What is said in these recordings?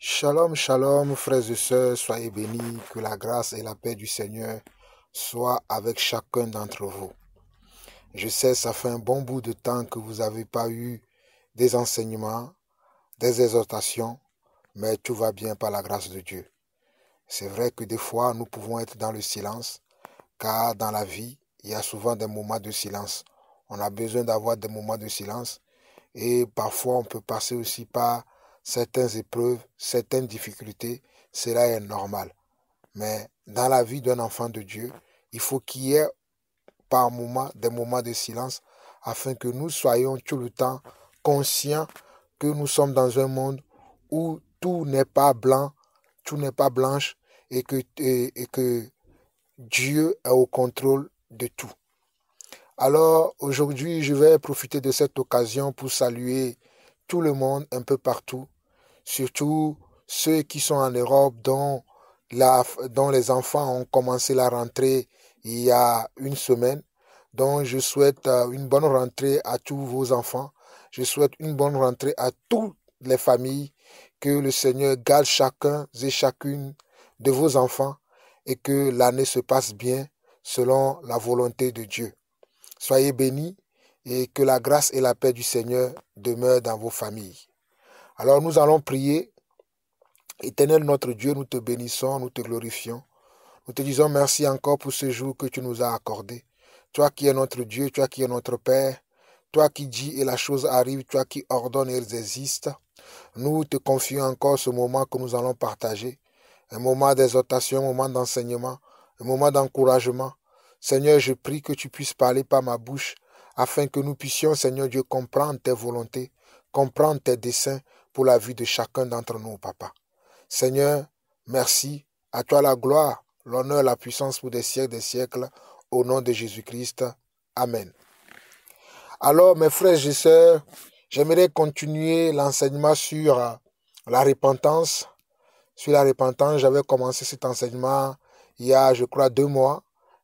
Shalom, shalom, frères et sœurs, soyez bénis, que la grâce et la paix du Seigneur soient avec chacun d'entre vous. Je sais, ça fait un bon bout de temps que vous n'avez pas eu des enseignements, des exhortations, mais tout va bien par la grâce de Dieu. C'est vrai que des fois, nous pouvons être dans le silence, car dans la vie, il y a souvent des moments de silence. On a besoin d'avoir des moments de silence et parfois on peut passer aussi par certaines épreuves, certaines difficultés. Cela est normal. Mais dans la vie d'un enfant de Dieu, il faut qu'il y ait par moments des moments de silence afin que nous soyons tout le temps conscients que nous sommes dans un monde où tout n'est pas blanc, tout n'est pas blanche et que Dieu est au contrôle de tout. Alors aujourd'hui, je vais profiter de cette occasion pour saluer tout le monde un peu partout, surtout ceux qui sont en Europe dont les enfants ont commencé la rentrée il y a une semaine. Donc je souhaite une bonne rentrée à tous vos enfants. Je souhaite une bonne rentrée à toutes les familles. Que le Seigneur garde chacun et chacune de vos enfants et que l'année se passe bien selon la volonté de Dieu. Soyez bénis et que la grâce et la paix du Seigneur demeurent dans vos familles. Alors nous allons prier. Éternel notre Dieu, nous te bénissons, nous te glorifions. Nous te disons merci encore pour ce jour que tu nous as accordé. Toi qui es notre Dieu, toi qui es notre Père, toi qui dis et la chose arrive, toi qui ordonnes et elles existent. Nous te confions encore ce moment que nous allons partager. Un moment d'exhortation, un moment d'enseignement, un moment d'encouragement. Seigneur, je prie que tu puisses parler par ma bouche afin que nous puissions, Seigneur Dieu, comprendre tes volontés, comprendre tes desseins pour la vie de chacun d'entre nous, Papa. Seigneur, merci. À toi la gloire, l'honneur, la puissance pour des siècles, au nom de Jésus-Christ. Amen. Alors, mes frères et sœurs, j'aimerais continuer l'enseignement sur la repentance. Sur la repentance, j'avais commencé cet enseignement il y a, je crois, 2 mois,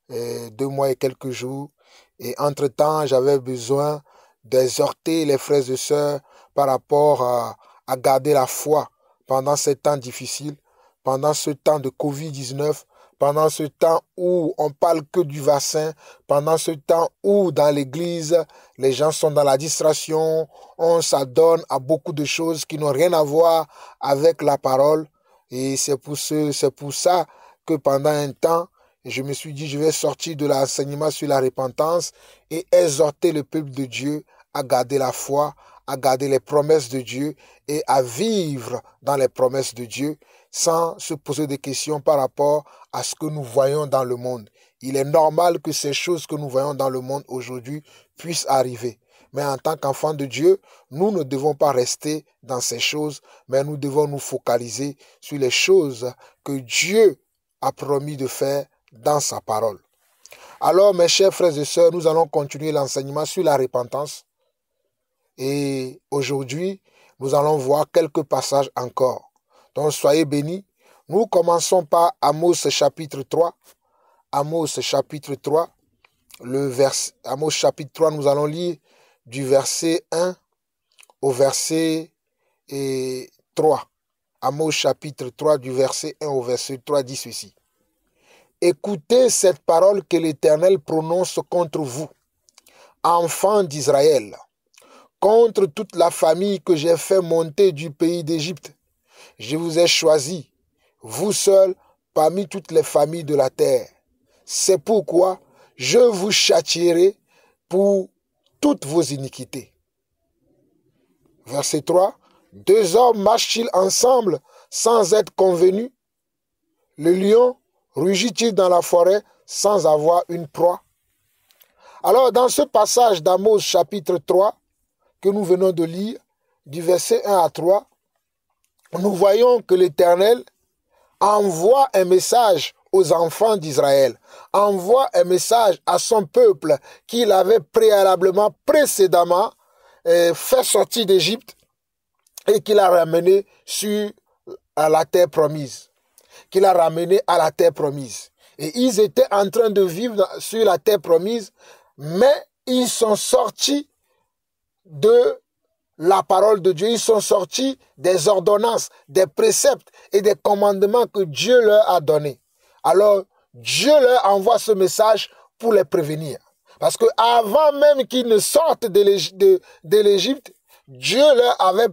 2 mois et quelques jours. Et entre-temps, j'avais besoin d'exhorter les frères et sœurs par rapport à garder la foi pendant ces temps difficiles, pendant ce temps de Covid-19, pendant ce temps où on parle que du vaccin, pendant ce temps où dans l'église, les gens sont dans la distraction, on s'adonne à beaucoup de choses qui n'ont rien à voir avec la parole. Et c'est pour ça que pendant un temps, je me suis dit, je vais sortir de l'enseignement sur la repentance et exhorter le peuple de Dieu à garder la foi, à garder les promesses de Dieu et à vivre dans les promesses de Dieu sans se poser des questions par rapport à ce que nous voyons dans le monde. Il est normal que ces choses que nous voyons dans le monde aujourd'hui puissent arriver. Mais en tant qu'enfants de Dieu, nous ne devons pas rester dans ces choses, mais nous devons nous focaliser sur les choses que Dieu a promis de faire dans sa parole. Alors, mes chers frères et sœurs, nous allons continuer l'enseignement sur la repentance. Et aujourd'hui, nous allons voir quelques passages encore. Donc, soyez bénis. Nous commençons par Amos chapitre 3. Amos chapitre 3. Amos chapitre 3, nous allons lire du verset 1 au verset 3. Amos chapitre 3, du verset 1 au verset 3 dit ceci. Écoutez cette parole que l'Éternel prononce contre vous, enfants d'Israël, contre toute la famille que j'ai fait monter du pays d'Égypte. Je vous ai choisi, vous seuls, parmi toutes les familles de la terre. C'est pourquoi je vous châtierai pour toutes vos iniquités. Verset 3. 2 hommes marchent-ils ensemble sans être convenus? Le lion rugit-il dans la forêt sans avoir une proie? Alors, dans ce passage d'Amos chapitre 3, que nous venons de lire, du verset 1 à 3, nous voyons que l'Éternel envoie un message aux enfants d'Israël, envoie un message à son peuple qu'il avait précédemment fait sortir d'Égypte et qu'il a ramené à la terre promise. Et ils étaient en train de vivre sur la terre promise, mais ils sont sortis de la parole de Dieu, ils sont sortis des ordonnances, des préceptes et des commandements que Dieu leur a donnés. Alors, Dieu leur envoie ce message pour les prévenir. Parce que avant même qu'ils ne sortent de l'Égypte, Dieu leur avait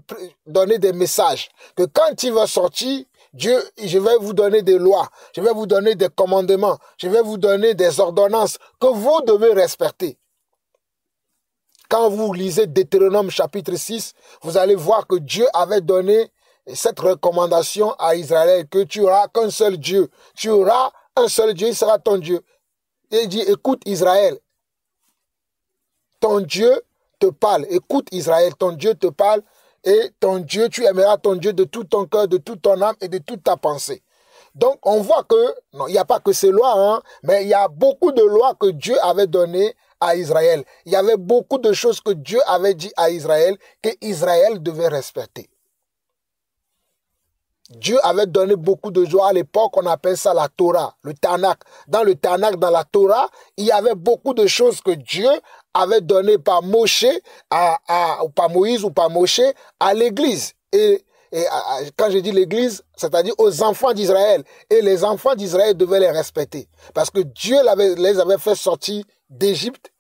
donné des messages. Que quand ils vont sortir, je vais vous donner des lois, je vais vous donner des commandements, je vais vous donner des ordonnances que vous devez respecter. Quand vous lisez Deutéronome chapitre 6, vous allez voir que Dieu avait donné cette recommandation à Israël, que tu auras qu'un seul Dieu. Tu auras un seul Dieu, il sera ton Dieu. Et il dit, écoute Israël, ton Dieu te parle. Écoute Israël, ton Dieu te parle. Et ton Dieu, tu aimeras ton Dieu de tout ton cœur, de toute ton âme et de toute ta pensée. Donc, on voit que, non, il n'y a pas que ces lois, hein, mais il y a beaucoup de lois que Dieu avait données à Israël. Il y avait beaucoup de choses que Dieu avait dit à Israël, que Israël devait respecter. Dieu avait donné beaucoup de joie. À l'époque, on appelle ça la Torah, le Tanakh. Dans le Tanakh, dans la Torah, il y avait beaucoup de choses que Dieu avait données par Moshe, ou par Moïse ou par Moshe à l'Église. Et quand je dis l'Église, c'est-à-dire aux enfants d'Israël. Et les enfants d'Israël devaient les respecter. Parce que Dieu les avait fait sortir d'Égypte.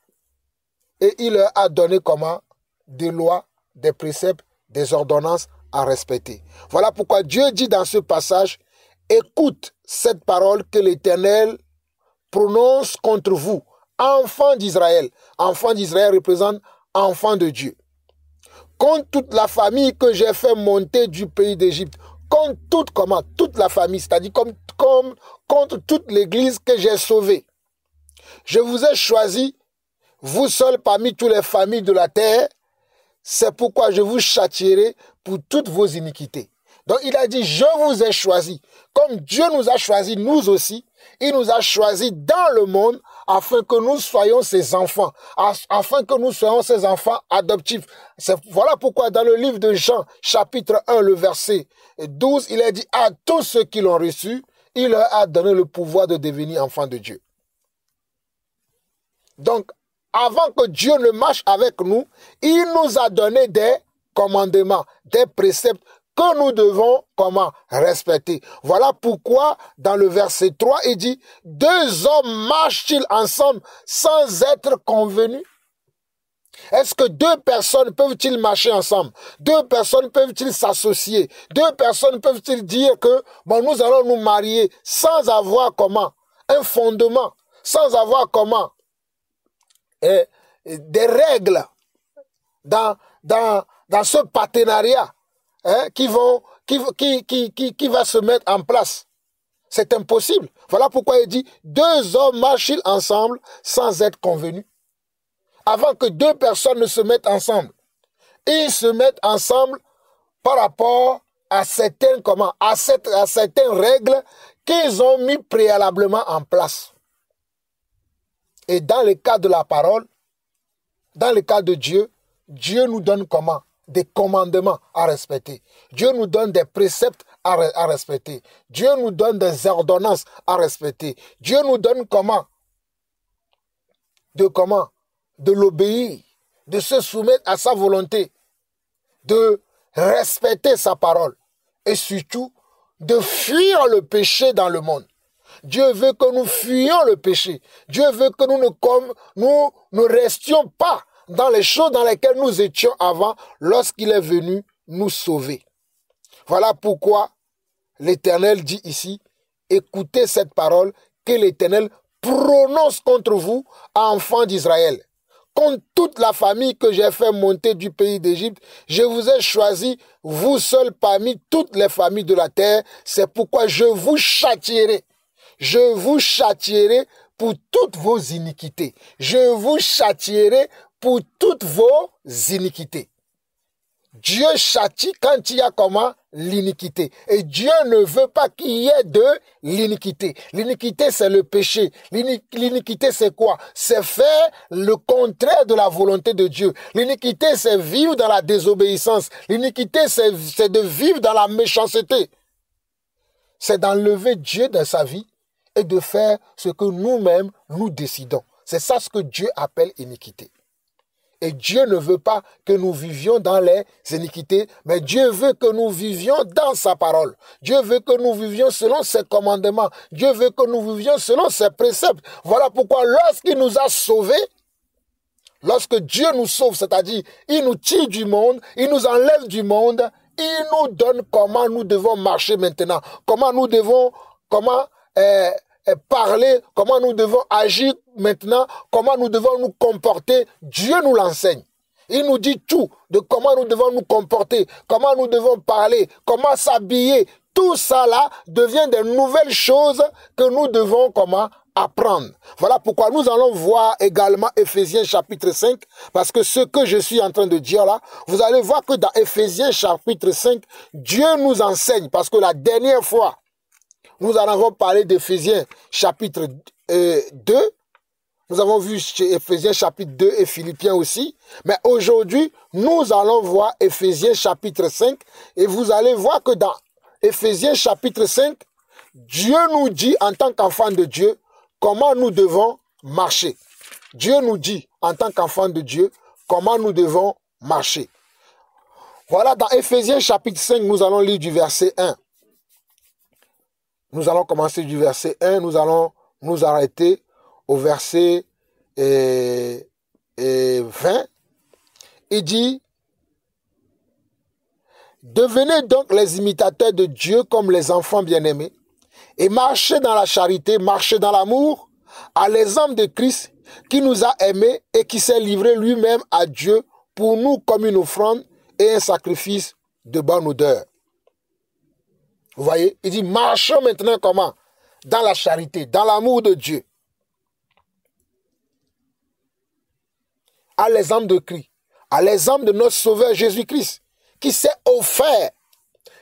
Et il leur a donné comment? Des lois, des préceptes, des ordonnances à respecter. Voilà pourquoi Dieu dit dans ce passage, écoute cette parole que l'Éternel prononce contre vous, enfants d'Israël. Enfants d'Israël représente enfants de Dieu. Contre toute la famille que j'ai fait monter du pays d'Égypte, contre toute, comment? Toute la famille, c'est-à-dire contre toute l'église que j'ai sauvée. Je vous ai choisi, vous seuls parmi toutes les familles de la terre, c'est pourquoi je vous châtierai pour toutes vos iniquités. Donc il a dit, je vous ai choisi. Comme Dieu nous a choisis, nous aussi, il nous a choisis dans le monde afin que nous soyons ses enfants, afin que nous soyons ses enfants adoptifs. Voilà pourquoi dans le livre de Jean, chapitre 1, le verset 12, il a dit, à tous ceux qui l'ont reçu, il leur a donné le pouvoir de devenir enfants de Dieu. Donc, avant que Dieu ne marche avec nous, il nous a donné des commandements, des préceptes que nous devons comment respecter. Voilà pourquoi dans le verset 3, il dit, deux hommes marchent-ils ensemble sans être convenus? Est-ce que deux personnes peuvent-ils marcher ensemble? Deux personnes peuvent-ils s'associer? Deux personnes peuvent-ils dire que bon, nous allons nous marier sans avoir comment? Un fondement, sans avoir comment? Des règles dans ce partenariat qui va se mettre en place. C'est impossible. Voilà pourquoi il dit, deux hommes marchent ensemble sans être convenus. Avant que deux personnes ne se mettent ensemble, ils se mettent ensemble par rapport à certaines, à certaines règles qu'ils ont mis préalablement en place. Et dans le cas de la parole, dans le cas de Dieu, Dieu nous donne comment? Des commandements à respecter. Dieu nous donne des préceptes à respecter. Dieu nous donne des ordonnances à respecter. Dieu nous donne comment? De l'obéir, de se soumettre à sa volonté, de respecter sa parole et surtout de fuir le péché dans le monde. Dieu veut que nous fuyions le péché. Dieu veut que nous ne restions pas dans les choses dans lesquelles nous étions avant lorsqu'il est venu nous sauver. Voilà pourquoi l'Éternel dit ici, écoutez cette parole que l'Éternel prononce contre vous, enfants d'Israël. Contre toute la famille que j'ai fait monter du pays d'Égypte, je vous ai choisi, vous seuls parmi toutes les familles de la terre. C'est pourquoi je vous châtierai. Je vous châtierai pour toutes vos iniquités. Je vous châtierai pour toutes vos iniquités. Dieu châtie quand il y a comment? L'iniquité. Et Dieu ne veut pas qu'il y ait de l'iniquité. L'iniquité, c'est le péché. L'iniquité, c'est quoi? C'est faire le contraire de la volonté de Dieu. L'iniquité, c'est vivre dans la désobéissance. L'iniquité, c'est de vivre dans la méchanceté. C'est d'enlever Dieu dans sa vie et de faire ce que nous-mêmes, nous décidons. C'est ça ce que Dieu appelle iniquité. Et Dieu ne veut pas que nous vivions dans les iniquités, mais Dieu veut que nous vivions dans sa parole. Dieu veut que nous vivions selon ses commandements. Dieu veut que nous vivions selon ses préceptes. Voilà pourquoi lorsqu'il nous a sauvés, lorsque Dieu nous sauve, c'est-à-dire il nous tire du monde, il nous enlève du monde, il nous donne comment nous devons marcher maintenant, comment nous devons, parler, comment nous devons agir maintenant, comment nous devons nous comporter. Dieu nous l'enseigne. Il nous dit tout de comment nous devons nous comporter, comment nous devons parler, comment s'habiller. Tout ça là devient des nouvelles choses que nous devons apprendre. Voilà pourquoi nous allons voir également Éphésiens chapitre 5, parce que ce que je suis en train de dire là, vous allez voir que dans Éphésiens chapitre 5, Dieu nous enseigne, parce que la dernière fois, nous en avons parlé d'Éphésiens chapitre 2, nous avons vu Éphésiens chapitre 2 et Philippiens aussi, mais aujourd'hui, nous allons voir Éphésiens chapitre 5, et vous allez voir que dans Éphésiens chapitre 5, Dieu nous dit en tant qu'enfant de Dieu, comment nous devons marcher. Dieu nous dit, en tant qu'enfant de Dieu, comment nous devons marcher. Voilà, dans Éphésiens chapitre 5, nous allons lire du verset 1. Nous allons commencer du verset 1, nous allons nous arrêter au verset 20. Il dit, « Devenez donc les imitateurs de Dieu comme les enfants bien-aimés, et marchez dans la charité, marchez dans l'amour, à l'exemple de Christ qui nous a aimés et qui s'est livré lui-même à Dieu pour nous comme une offrande et un sacrifice de bonne odeur. » Vous voyez, il dit, marchons maintenant comment? Dans la charité, dans l'amour de Dieu. À l'exemple de Christ, à l'exemple de notre Sauveur Jésus-Christ, qui s'est offert.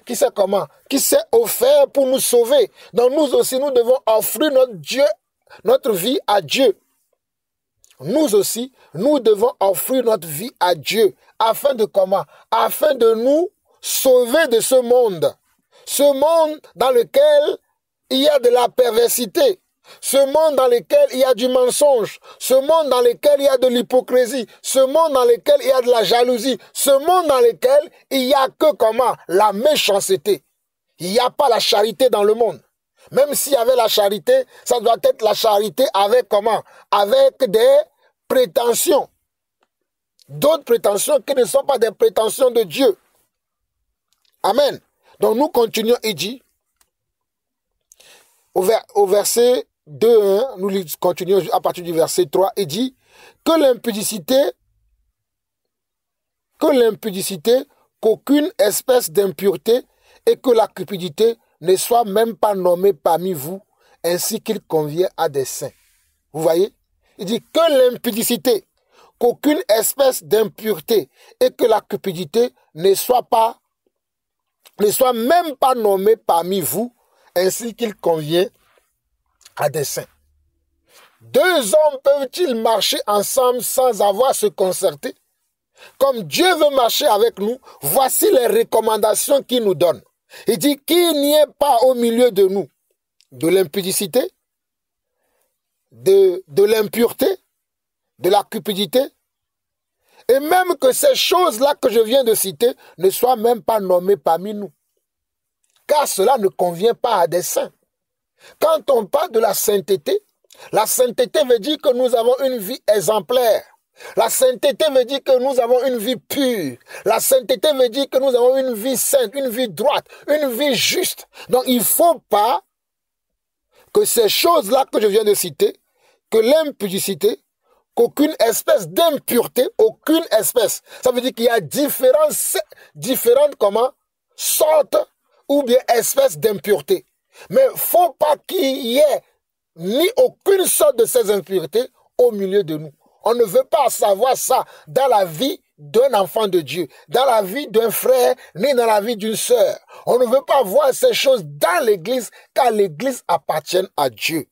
Qui sait comment? Qui s'est offert pour nous sauver. Donc nous aussi, nous devons offrir notre vie à Dieu. Nous aussi, nous devons offrir notre vie à Dieu. Afin de comment? Afin de nous sauver de ce monde. Ce monde dans lequel il y a de la perversité. Ce monde dans lequel il y a du mensonge. Ce monde dans lequel il y a de l'hypocrisie. Ce monde dans lequel il y a de la jalousie. Ce monde dans lequel il n'y a que comment? La méchanceté. Il n'y a pas la charité dans le monde. Même s'il y avait la charité, ça doit être la charité avec comment? Avec des prétentions. D'autres prétentions qui ne sont pas des prétentions de Dieu. Amen. Donc nous continuons, il dit, au verset 2, hein, nous continuons à partir du verset 3, il dit que l'impudicité, qu'aucune espèce d'impureté et que la cupidité ne soit même pas nommée parmi vous, ainsi qu'il convient à des saints. Vous voyez? Il dit que l'impudicité, qu'aucune espèce d'impureté et que la cupidité ne soit même pas nommée parmi vous, ainsi qu'il convient à des saints. Deux hommes peuvent-ils marcher ensemble sans avoir à se concerter? Comme Dieu veut marcher avec nous, voici les recommandations qu'il nous donne. Il dit qu'il n'y ait pas au milieu de nous de l'impudicité, de l'impureté, de la cupidité, et même que ces choses-là que je viens de citer ne soient même pas nommées parmi nous. Car cela ne convient pas à des saints. Quand on parle de la sainteté veut dire que nous avons une vie exemplaire. La sainteté veut dire que nous avons une vie pure. La sainteté veut dire que nous avons une vie sainte, une vie droite, une vie juste. Donc il ne faut pas que ces choses-là que je viens de citer, que l'impudicité, qu'aucune espèce d'impureté, aucune espèce. Ça veut dire qu'il y a différentes sortes ou bien espèces d'impureté. Mais il ne faut pas qu'il y ait ni aucune sorte de ces impuretés au milieu de nous. On ne veut pas savoir ça dans la vie d'un enfant de Dieu, dans la vie d'un frère, ni dans la vie d'une sœur. On ne veut pas voir ces choses dans l'église, car l'église appartient à Dieu.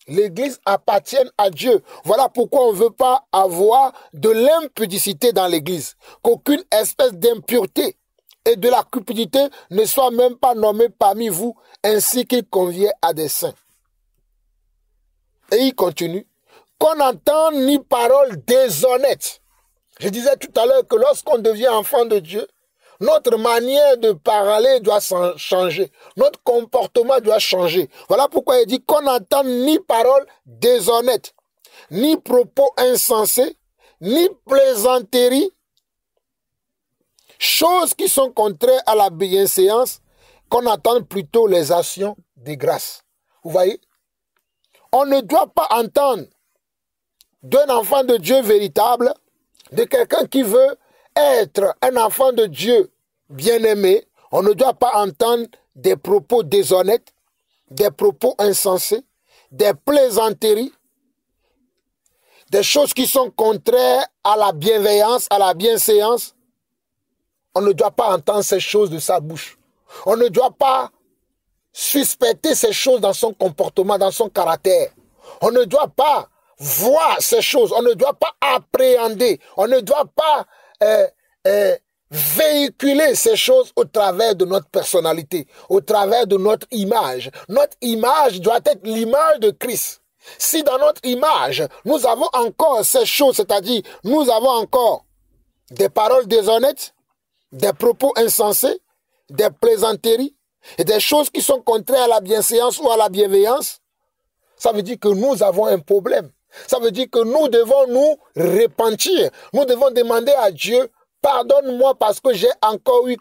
L'église appartient à Dieu. Voilà pourquoi on ne veut pas avoir de l'impudicité dans l'église. Qu'aucune espèce d'impureté et de la cupidité ne soit même pas nommée parmi vous, ainsi qu'il convient à des saints. Et il continue. Qu'on n'entende ni parole déshonnête. Je disais tout à l'heure que lorsqu'on devient enfant de Dieu, notre manière de parler doit changer. Notre comportement doit changer. Voilà pourquoi il dit qu'on n'entend ni paroles déshonnêtes, ni propos insensés, ni plaisanteries, choses qui sont contraires à la bienséance, qu'on attend plutôt les actions de grâce. Vous voyez? On ne doit pas entendre d'un enfant de Dieu véritable, de quelqu'un qui veut être un enfant de Dieu bien-aimé. On ne doit pas entendre des propos déshonnêtes, des propos insensés, des plaisanteries, des choses qui sont contraires à la bienveillance, à la bienséance. On ne doit pas entendre ces choses de sa bouche. On ne doit pas suspecter ces choses dans son comportement, dans son caractère. On ne doit pas voir ces choses. On ne doit pas appréhender. On ne doit pas véhiculer ces choses au travers de notre personnalité, au travers de notre image. Notre image doit être l'image de Christ. Si dans notre image, nous avons encore ces choses, c'est-à-dire nous avons encore des paroles déshonnêtes, des propos insensés, des plaisanteries et des choses qui sont contraires à la bienséance ou à la bienveillance, ça veut dire que nous avons un problème. Ça veut dire que nous devons nous repentir. Nous devons demander à Dieu, pardonne-moi parce que j'ai encore eu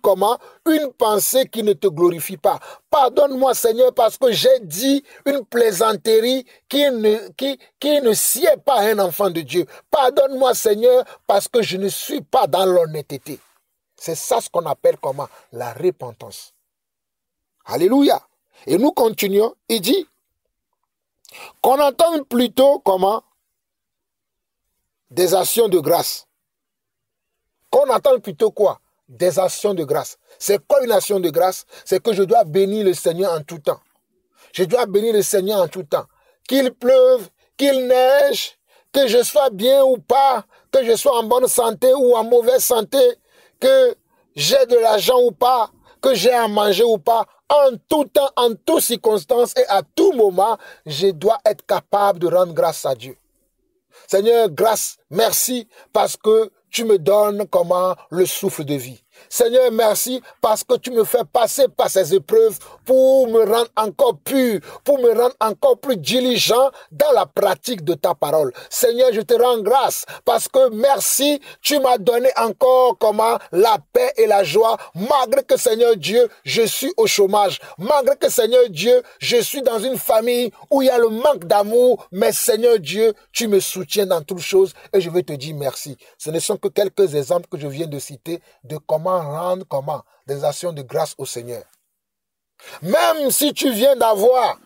une pensée qui ne te glorifie pas. Pardonne-moi Seigneur parce que j'ai dit une plaisanterie qui ne sied pas à un enfant de Dieu. Pardonne-moi Seigneur parce que je ne suis pas dans l'honnêteté. C'est ça ce qu'on appelle la repentance. Alléluia. Et nous continuons. Il dit qu'on entende plutôt des actions de grâce. Qu'on entend plutôt quoi? Des actions de grâce. C'est quoi une action de grâce? C'est que je dois bénir le Seigneur en tout temps. Je dois bénir le Seigneur en tout temps. Qu'il pleuve, qu'il neige, que je sois bien ou pas, que je sois en bonne santé ou en mauvaise santé, que j'ai de l'argent ou pas, que j'ai à manger ou pas, en tout temps, en toutes circonstances et à tout moment, je dois être capable de rendre grâce à Dieu. Seigneur, grâce, merci parce que tu me donnes le souffle de vie. Seigneur, merci parce que tu me fais passer par ces épreuves pour me rendre encore pur, pour me rendre encore plus diligent dans la pratique de ta parole. Seigneur, je te rends grâce parce que merci, tu m'as donné encore la paix et la joie, malgré que Seigneur Dieu, je suis au chômage, malgré que Seigneur Dieu, je suis dans une famille où il y a le manque d'amour, mais Seigneur Dieu, tu me soutiens dans toutes choses et je veux te dire merci. Ce ne sont que quelques exemples que je viens de citer de comment rendre des actions de grâce au Seigneur. Même si tu viens d'avoir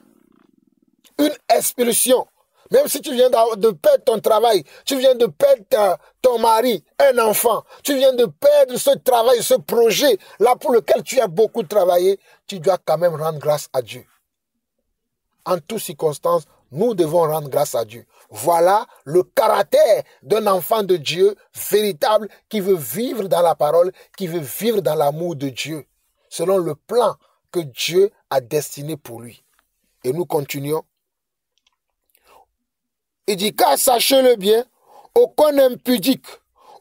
une expulsion, même si tu viens de perdre ton travail, tu viens de perdre ton mari, un enfant, tu viens de perdre ce travail, ce projet là pour lequel tu as beaucoup travaillé, tu dois quand même rendre grâce à Dieu. En toutes circonstances, nous devons rendre grâce à Dieu. Voilà le caractère d'un enfant de Dieu véritable qui veut vivre dans la parole, qui veut vivre dans l'amour de Dieu, selon le plan que Dieu a destiné pour lui. Et nous continuons. Il dit, car sachez-le bien, aucun impudique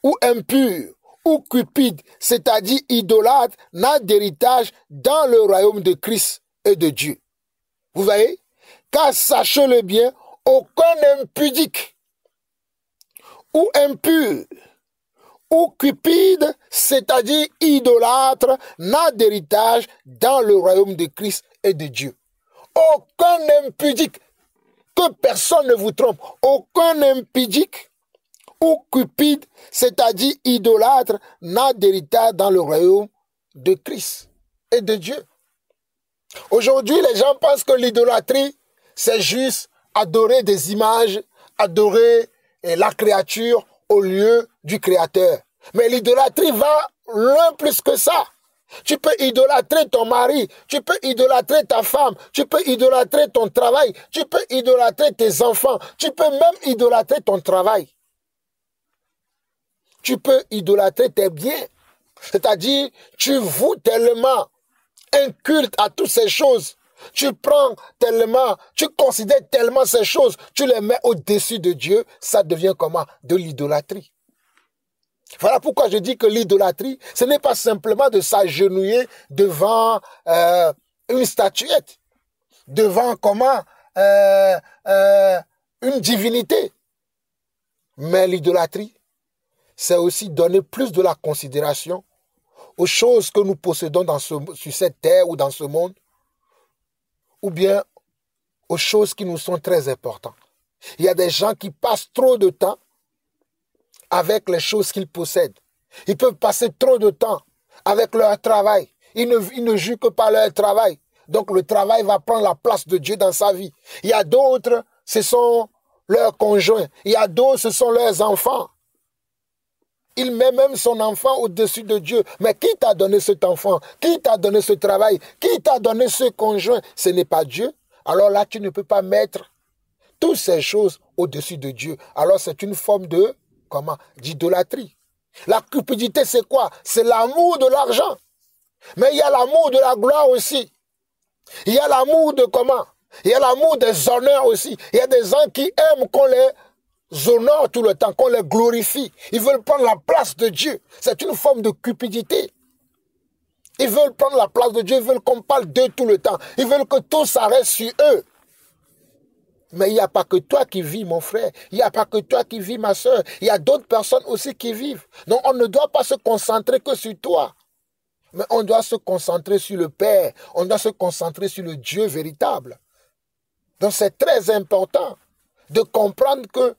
ou impur ou cupide, c'est-à-dire idolâtre, n'a d'héritage dans le royaume de Christ et de Dieu. Vous voyez? Car sachez-le bien, aucun impudique ou impur ou cupide, c'est-à-dire idolâtre, n'a d'héritage dans le royaume de Christ et de Dieu. Aucun impudique, que personne ne vous trompe, aucun impudique ou cupide, c'est-à-dire idolâtre, n'a d'héritage dans le royaume de Christ et de Dieu. Aujourd'hui, les gens pensent que l'idolâtrie, c'est juste adorer des images, adorer la créature au lieu du Créateur. Mais l'idolâtrie va loin plus que ça. Tu peux idolâtrer ton mari, tu peux idolâtrer ta femme, tu peux idolâtrer ton travail, tu peux idolâtrer tes enfants, tu peux même idolâtrer ton travail. Tu peux idolâtrer tes biens. C'est-à-dire, tu voues tellement un culte à toutes ces choses. Tu prends tellement, tu considères tellement ces choses, tu les mets au-dessus de Dieu, ça devient de l'idolâtrie. Voilà pourquoi je dis que l'idolâtrie, ce n'est pas simplement de s'agenouiller devant une statuette, devant une divinité. Mais l'idolâtrie, c'est aussi donner plus de la considération aux choses que nous possédons sur cette terre ou dans ce monde, ou bien aux choses qui nous sont très importantes. Il y a des gens qui passent trop de temps avec les choses qu'ils possèdent. Ils peuvent passer trop de temps avec leur travail. Ils ne jouent que par leur travail. Donc le travail va prendre la place de Dieu dans sa vie. Il y a d'autres, ce sont leurs conjoints. Il y a d'autres, ce sont leurs enfants. Il met même son enfant au-dessus de Dieu. Mais qui t'a donné cet enfant? Qui t'a donné ce travail? Qui t'a donné ce conjoint? Ce n'est pas Dieu. Alors là, tu ne peux pas mettre toutes ces choses au-dessus de Dieu. Alors c'est une forme d'idolâtrie. La cupidité, c'est quoi? C'est l'amour de l'argent. Mais il y a l'amour de la gloire aussi. Il y a l'amour Il y a l'amour des honneurs aussi. Il y a des gens qui aiment qu'on les honore tout le temps, qu'on les glorifie. Ils veulent prendre la place de Dieu. C'est une forme de cupidité. Ils veulent prendre la place de Dieu. Ils veulent qu'on parle d'eux tout le temps. Ils veulent que tout s'arrête sur eux. Mais il n'y a pas que toi qui vis, mon frère. Il n'y a pas que toi qui vis, ma soeur. Il y a d'autres personnes aussi qui vivent. Donc on ne doit pas se concentrer que sur toi. Mais on doit se concentrer sur le Père. On doit se concentrer sur le Dieu véritable. Donc c'est très important de comprendre que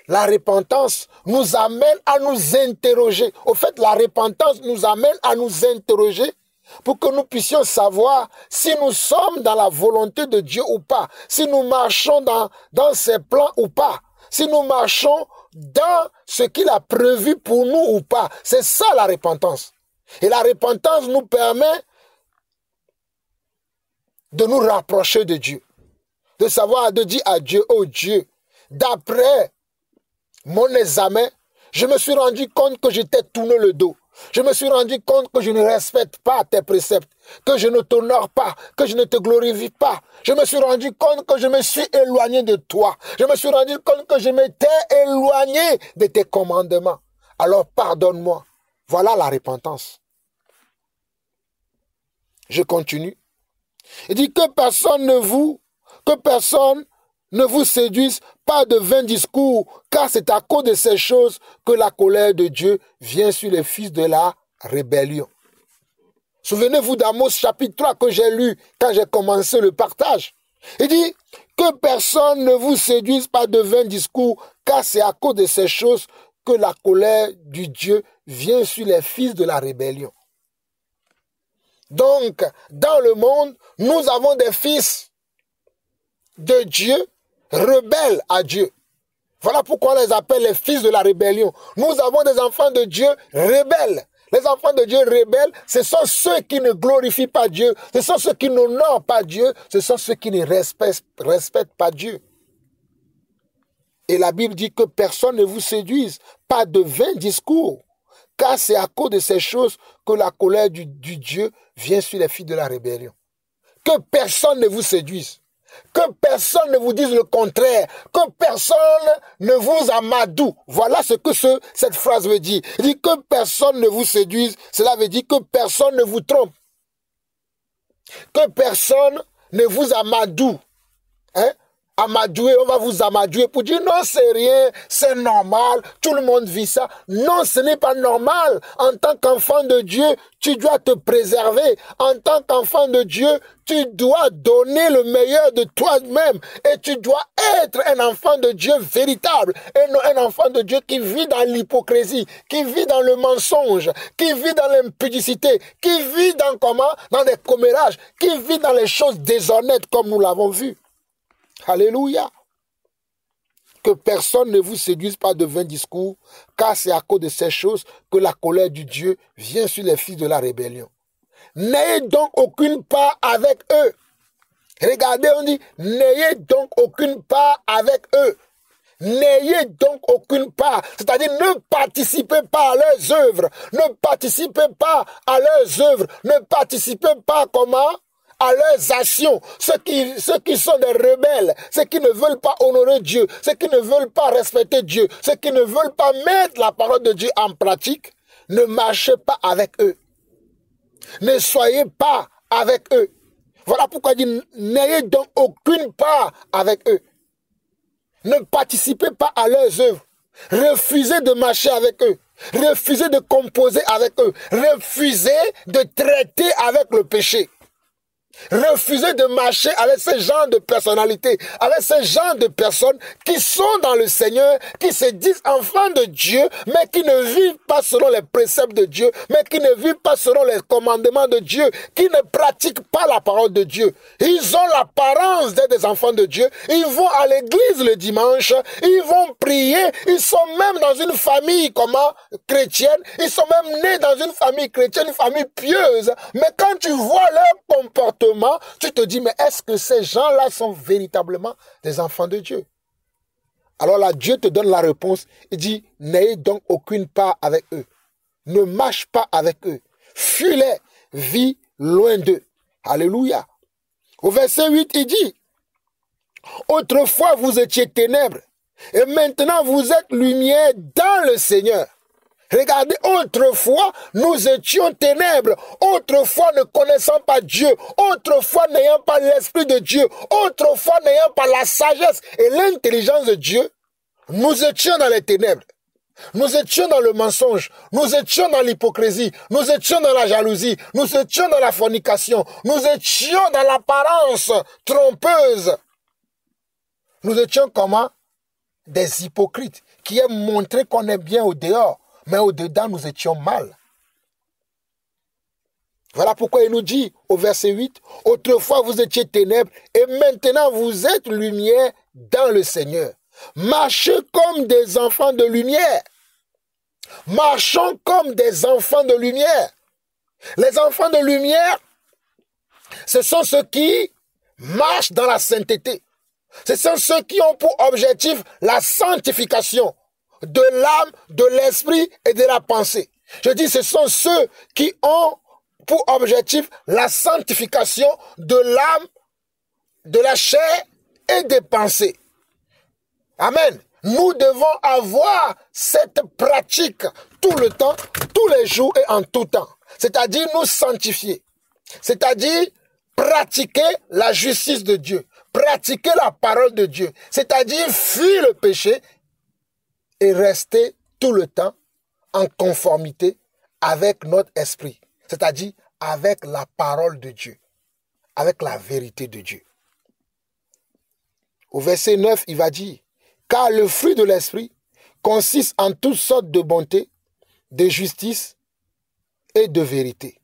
la repentance nous amène à nous interroger. Au fait, la repentance nous amène à nous interroger pour que nous puissions savoir si nous sommes dans la volonté de Dieu ou pas, si nous marchons dans ses plans ou pas, si nous marchons dans ce qu'il a prévu pour nous ou pas. C'est ça la repentance. Et la repentance nous permet de nous rapprocher de Dieu, de savoir, de dire à Dieu, oh Dieu, d'après mon examen, je me suis rendu compte que j'étais tourné le dos. Je me suis rendu compte que je ne respecte pas tes préceptes, que je ne t'honore pas, que je ne te glorifie pas. Je me suis rendu compte que je me suis éloigné de toi. Je me suis rendu compte que je m'étais éloigné de tes commandements. Alors pardonne-moi. Voilà la repentance. Je continue. Il dit que personne ne vous séduise pas de vains discours, car c'est à cause de ces choses que la colère de Dieu vient sur les fils de la rébellion. Souvenez-vous d'Amos chapitre 3 que j'ai lu quand j'ai commencé le partage. Il dit que personne ne vous séduise pas de vains discours, car c'est à cause de ces choses que la colère du Dieu vient sur les fils de la rébellion. Donc, dans le monde, nous avons des fils de Dieu rebelles à Dieu. Voilà pourquoi on les appelle les fils de la rébellion. Nous avons des enfants de Dieu rebelles. Les enfants de Dieu rebelles, ce sont ceux qui ne glorifient pas Dieu, ce sont ceux qui n'honorent pas Dieu, ce sont ceux qui ne respectent pas Dieu. Et la Bible dit que personne ne vous séduise, pas de vains discours, car c'est à cause de ces choses que la colère du Dieu vient sur les fils de la rébellion. Que personne ne vous séduise. Que personne ne vous dise le contraire. Que personne ne vous amadoue. Voilà ce que cette phrase veut dire. Il dit que personne ne vous séduise. Cela veut dire que personne ne vous trompe. Que personne ne vous amadoue. Hein? Amadouer, on va vous amadouer pour dire non, c'est rien, c'est normal, tout le monde vit ça. Non, ce n'est pas normal. En tant qu'enfant de Dieu, tu dois te préserver. En tant qu'enfant de Dieu, tu dois donner le meilleur de toi-même. Et tu dois être un enfant de Dieu véritable. Et non un enfant de Dieu qui vit dans l'hypocrisie, qui vit dans le mensonge, qui vit dans l'impudicité, qui vit dans des commérages, qui vit dans les choses déshonnêtes comme nous l'avons vu. Alléluia. Que personne ne vous séduise pas de vains discours, car c'est à cause de ces choses que la colère du Dieu vient sur les fils de la rébellion. N'ayez donc aucune part avec eux. Regardez, on dit, n'ayez donc aucune part avec eux. N'ayez donc aucune part, c'est-à-dire ne participez pas à leurs œuvres, ne participez pas à leurs œuvres, ne participez pas à leurs actions, ceux qui sont des rebelles, ceux qui ne veulent pas honorer Dieu, ceux qui ne veulent pas respecter Dieu, ceux qui ne veulent pas mettre la parole de Dieu en pratique, ne marchez pas avec eux. Ne soyez pas avec eux. Voilà pourquoi il dit, n'ayez donc aucune part avec eux. Ne participez pas à leurs œuvres. Refusez de marcher avec eux. Refusez de composer avec eux. Refusez de traiter avec le péché. Refusez de marcher avec ce genre de personnalité, avec ce genre de personnes qui sont dans le Seigneur, qui se disent enfants de Dieu, mais qui ne vivent pas selon les préceptes de Dieu, mais qui ne vivent pas selon les commandements de Dieu, qui ne pratiquent pas la parole de Dieu. Ils ont l'apparence d'être des enfants de Dieu, ils vont à l'église le dimanche, ils vont prier, ils sont même dans une famille chrétienne, ils sont même nés dans une famille chrétienne, une famille pieuse, mais quand tu vois leur comportement, tu te dis, mais est-ce que ces gens-là sont véritablement des enfants de Dieu? Alors là, Dieu te donne la réponse. Il dit, n'ayez donc aucune part avec eux. Ne marche pas avec eux. Fuis-les, vis loin d'eux. Alléluia. Au verset 8, il dit, autrefois vous étiez ténèbres, et maintenant vous êtes lumière dans le Seigneur. Regardez, autrefois, nous étions ténèbres, autrefois ne connaissant pas Dieu, autrefois n'ayant pas l'Esprit de Dieu, autrefois n'ayant pas la sagesse et l'intelligence de Dieu, nous étions dans les ténèbres, nous étions dans le mensonge, nous étions dans l'hypocrisie, nous étions dans la jalousie, nous étions dans la fornication, nous étions dans l'apparence trompeuse. Nous étions comment? Des hypocrites qui aiment montrer qu'on est bien au dehors, mais au-dedans, nous étions mal. Voilà pourquoi il nous dit au verset 8, « Autrefois vous étiez ténèbres, et maintenant vous êtes lumière dans le Seigneur. Marchez comme des enfants de lumière. » Marchons comme des enfants de lumière. Les enfants de lumière, ce sont ceux qui marchent dans la sainteté. Ce sont ceux qui ont pour objectif la sanctification de l'âme, de l'esprit et de la pensée. Je dis, ce sont ceux qui ont pour objectif la sanctification de l'âme, de la chair et des pensées. Amen. Nous devons avoir cette pratique tout le temps, tous les jours et en tout temps. C'est-à-dire nous sanctifier. C'est-à-dire pratiquer la justice de Dieu. Pratiquer la parole de Dieu. C'est-à-dire fuir le péché et rester tout le temps en conformité avec notre esprit, c'est-à-dire avec la parole de Dieu, avec la vérité de Dieu. Au verset 9, il va dire, « Car le fruit de l'esprit consiste en toutes sortes de bonté, de justice et de vérité. »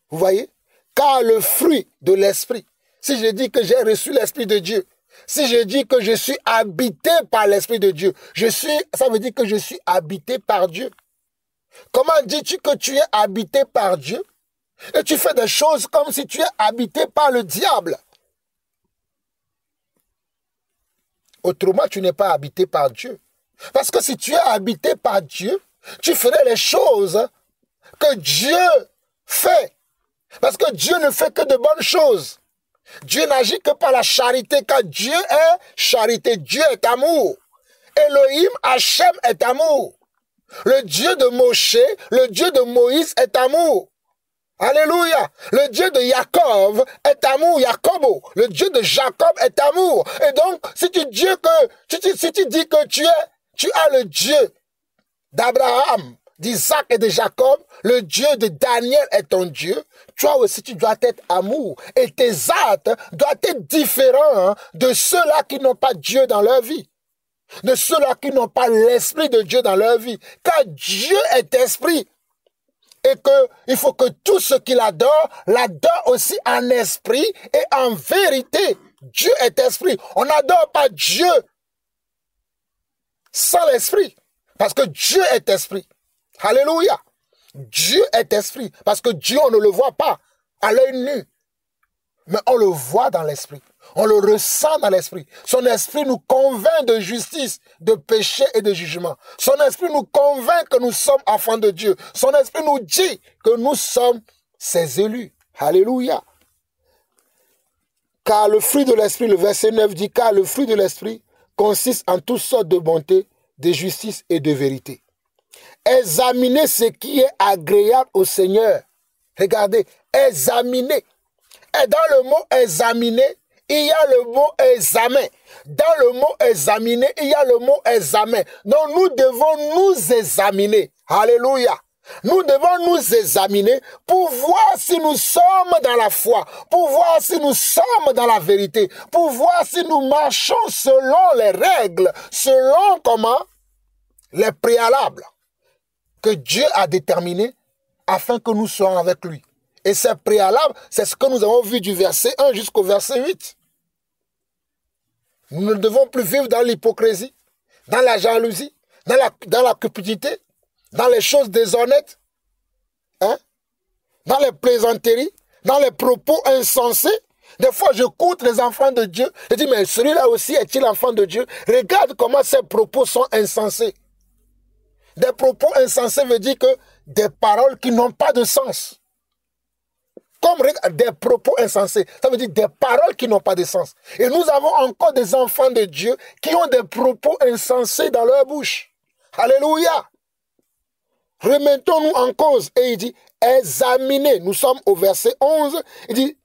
Vous voyez? Car le fruit de l'esprit, si je dis que j'ai reçu l'esprit de Dieu, si je dis que je suis habité par l'Esprit de Dieu, ça veut dire que je suis habité par Dieu. Comment dis-tu que tu es habité par Dieu et tu fais des choses comme si tu es habité par le diable? Autrement, tu n'es pas habité par Dieu. Parce que si tu es habité par Dieu, tu ferais les choses que Dieu fait. Parce que Dieu ne fait que de bonnes choses. Dieu n'agit que par la charité, car Dieu est charité. Dieu est amour. Elohim, Hachem est amour. Le Dieu de Moshe, le Dieu de Moïse est amour. Alléluia. Le Dieu de Jacob est amour, Jacobo. Le Dieu de Jacob est amour. Et donc, si tu dis que tu as le Dieu d'Abraham, d'Isaac et de Jacob, le Dieu de Daniel est ton Dieu, toi aussi tu dois être amour. Et tes actes doivent être différents de ceux-là qui n'ont pas Dieu dans leur vie. De ceux-là qui n'ont pas l'Esprit de Dieu dans leur vie. Car Dieu est esprit. Et qu'il faut que tout ce qui l'adore aussi en esprit et en vérité. Dieu est esprit. On n'adore pas Dieu sans l'esprit. Parce que Dieu est esprit. Alléluia. Dieu est esprit. Parce que Dieu, on ne le voit pas à l'œil nu. Mais on le voit dans l'esprit. On le ressent dans l'esprit. Son esprit nous convainc de justice, de péché et de jugement. Son esprit nous convainc que nous sommes enfants de Dieu. Son esprit nous dit que nous sommes ses élus. Alléluia. Car le fruit de l'esprit, le verset 9 dit, car le fruit de l'esprit consiste en toutes sortes de bonté, de justice et de vérité. Examinez ce qui est agréable au Seigneur. Regardez, examinez. Et dans le mot examiner, il y a le mot examen. Dans le mot examiner, il y a le mot examen. Donc nous devons nous examiner. Alléluia. Nous devons nous examiner pour voir si nous sommes dans la foi, pour voir si nous sommes dans la vérité, pour voir si nous marchons selon les règles, selon comment les préalables que Dieu a déterminés afin que nous soyons avec lui. Et ces préalables, c'est ce que nous avons vu du verset 1 jusqu'au verset 8. Nous ne devons plus vivre dans l'hypocrisie, dans la jalousie, dans la cupidité, dans les choses déshonnêtes, hein? Dans les plaisanteries, dans les propos insensés. Des fois, j'écoute les enfants de Dieu. Je dis, mais celui-là aussi est-il enfant de Dieu? Regarde comment ces propos sont insensés. Des propos insensés veut dire que des paroles qui n'ont pas de sens. Comme des propos insensés, ça veut dire des paroles qui n'ont pas de sens. Et nous avons encore des enfants de Dieu qui ont des propos insensés dans leur bouche. Alléluia. Remettons-nous en cause. Et il dit, examinez. Nous sommes au verset 11. Il dit,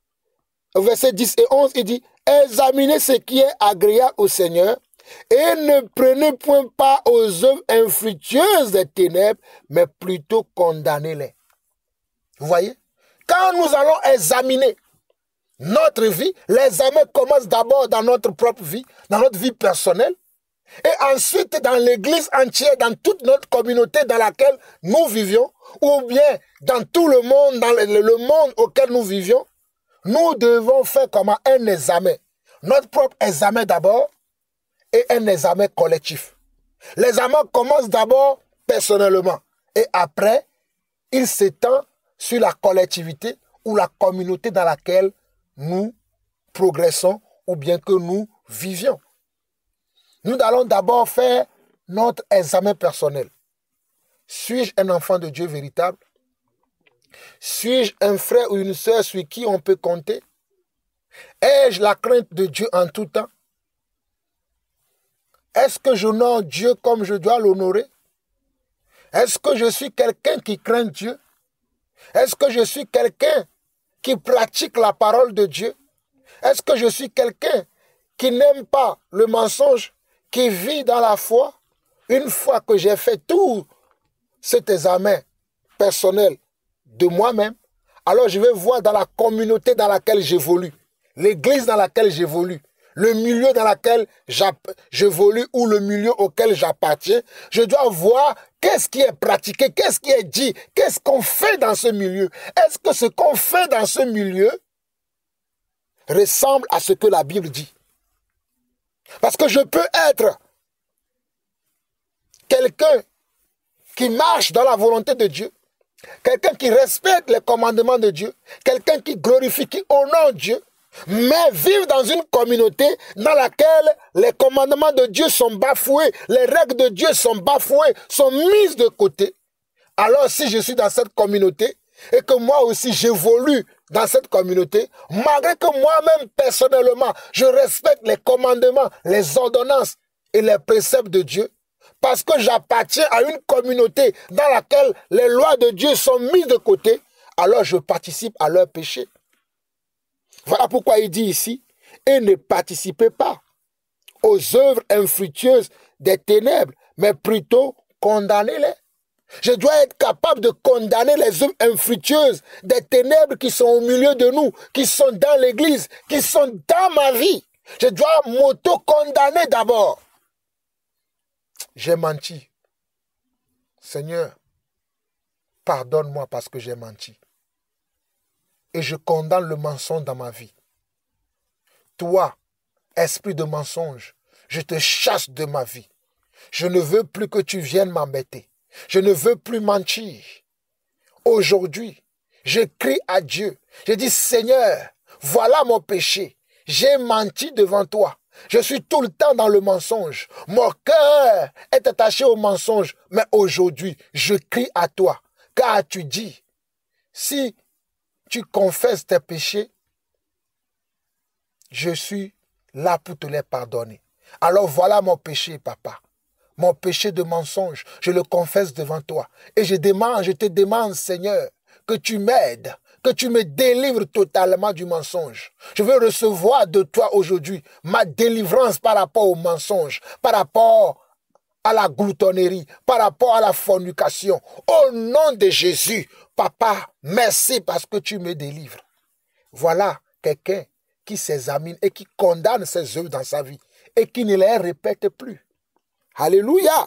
au verset 10 et 11, il dit, examinez ce qui est agréable au Seigneur et ne prenez point part aux œuvres infructueuses des ténèbres, mais plutôt condamnez-les. Vous voyez? Quand nous allons examiner notre vie, l'examen commence d'abord dans notre propre vie, dans notre vie personnelle, et ensuite dans l'église entière, dans toute notre communauté dans laquelle nous vivions, ou bien dans tout le monde, dans le monde auquel nous vivions, nous devons faire comme un examen. Notre propre examen d'abord et un examen collectif. L'examen commence d'abord personnellement et après, il s'étend sur la collectivité ou la communauté dans laquelle nous progressons ou bien que nous vivions. Nous allons d'abord faire notre examen personnel. Suis-je un enfant de Dieu véritable? Suis-je un frère ou une sœur sur qui on peut compter? Ai-je la crainte de Dieu en tout temps? Est-ce que j'honore Dieu comme je dois l'honorer? Est-ce que je suis quelqu'un qui craint Dieu? Est-ce que je suis quelqu'un qui pratique la parole de Dieu? Est-ce que je suis quelqu'un qui n'aime pas le mensonge, qui vit dans la foi? Une fois que j'ai fait tout cet examen personnel de moi-même, alors je vais voir dans la communauté dans laquelle j'évolue, l'église dans laquelle j'évolue, le milieu dans lequel j'évolue ou le milieu auquel j'appartiens. Je dois voir qu'est-ce qui est pratiqué, qu'est-ce qui est dit, qu'est-ce qu'on fait dans ce milieu. Est-ce que ce qu'on fait dans ce milieu ressemble à ce que la Bible dit? Parce que je peux être quelqu'un qui marche dans la volonté de Dieu, quelqu'un qui respecte les commandements de Dieu, quelqu'un qui glorifie, qui honore Dieu, mais vivre dans une communauté dans laquelle les commandements de Dieu sont bafoués, les règles de Dieu sont bafouées, sont mises de côté. Alors si je suis dans cette communauté et que moi aussi j'évolue dans cette communauté, malgré que moi-même personnellement je respecte les commandements, les ordonnances et les préceptes de Dieu, parce que j'appartiens à une communauté dans laquelle les lois de Dieu sont mises de côté, alors je participe à leur péché. Voilà pourquoi il dit ici, et ne participez pas aux œuvres infructueuses des ténèbres, mais plutôt condamnez-les. Je dois être capable de condamner les œuvres infructueuses des ténèbres qui sont au milieu de nous, qui sont dans l'église, qui sont dans ma vie. Je dois m'auto-condamner d'abord. J'ai menti. Seigneur, pardonne-moi parce que j'ai menti. Et je condamne le mensonge dans ma vie. Toi, esprit de mensonge, je te chasse de ma vie. Je ne veux plus que tu viennes m'embêter. Je ne veux plus mentir. Aujourd'hui, je crie à Dieu. Je dis, Seigneur, voilà mon péché. J'ai menti devant toi. Je suis tout le temps dans le mensonge. Mon cœur est attaché au mensonge. Mais aujourd'hui, je crie à toi. Car tu dis, si tu confesses tes péchés, je suis là pour te les pardonner. Alors voilà mon péché, papa. Mon péché de mensonge, je le confesse devant toi. Et je te demande, Seigneur, que tu m'aides, que tu me délivres totalement du mensonge. Je veux recevoir de toi aujourd'hui ma délivrance par rapport au mensonge, par rapport à la gloutonnerie, par rapport à la fornication. Au nom de Jésus, papa, merci parce que tu me délivres. Voilà quelqu'un qui s'examine et qui condamne ses œuvres dans sa vie et qui ne les répète plus. Alléluia.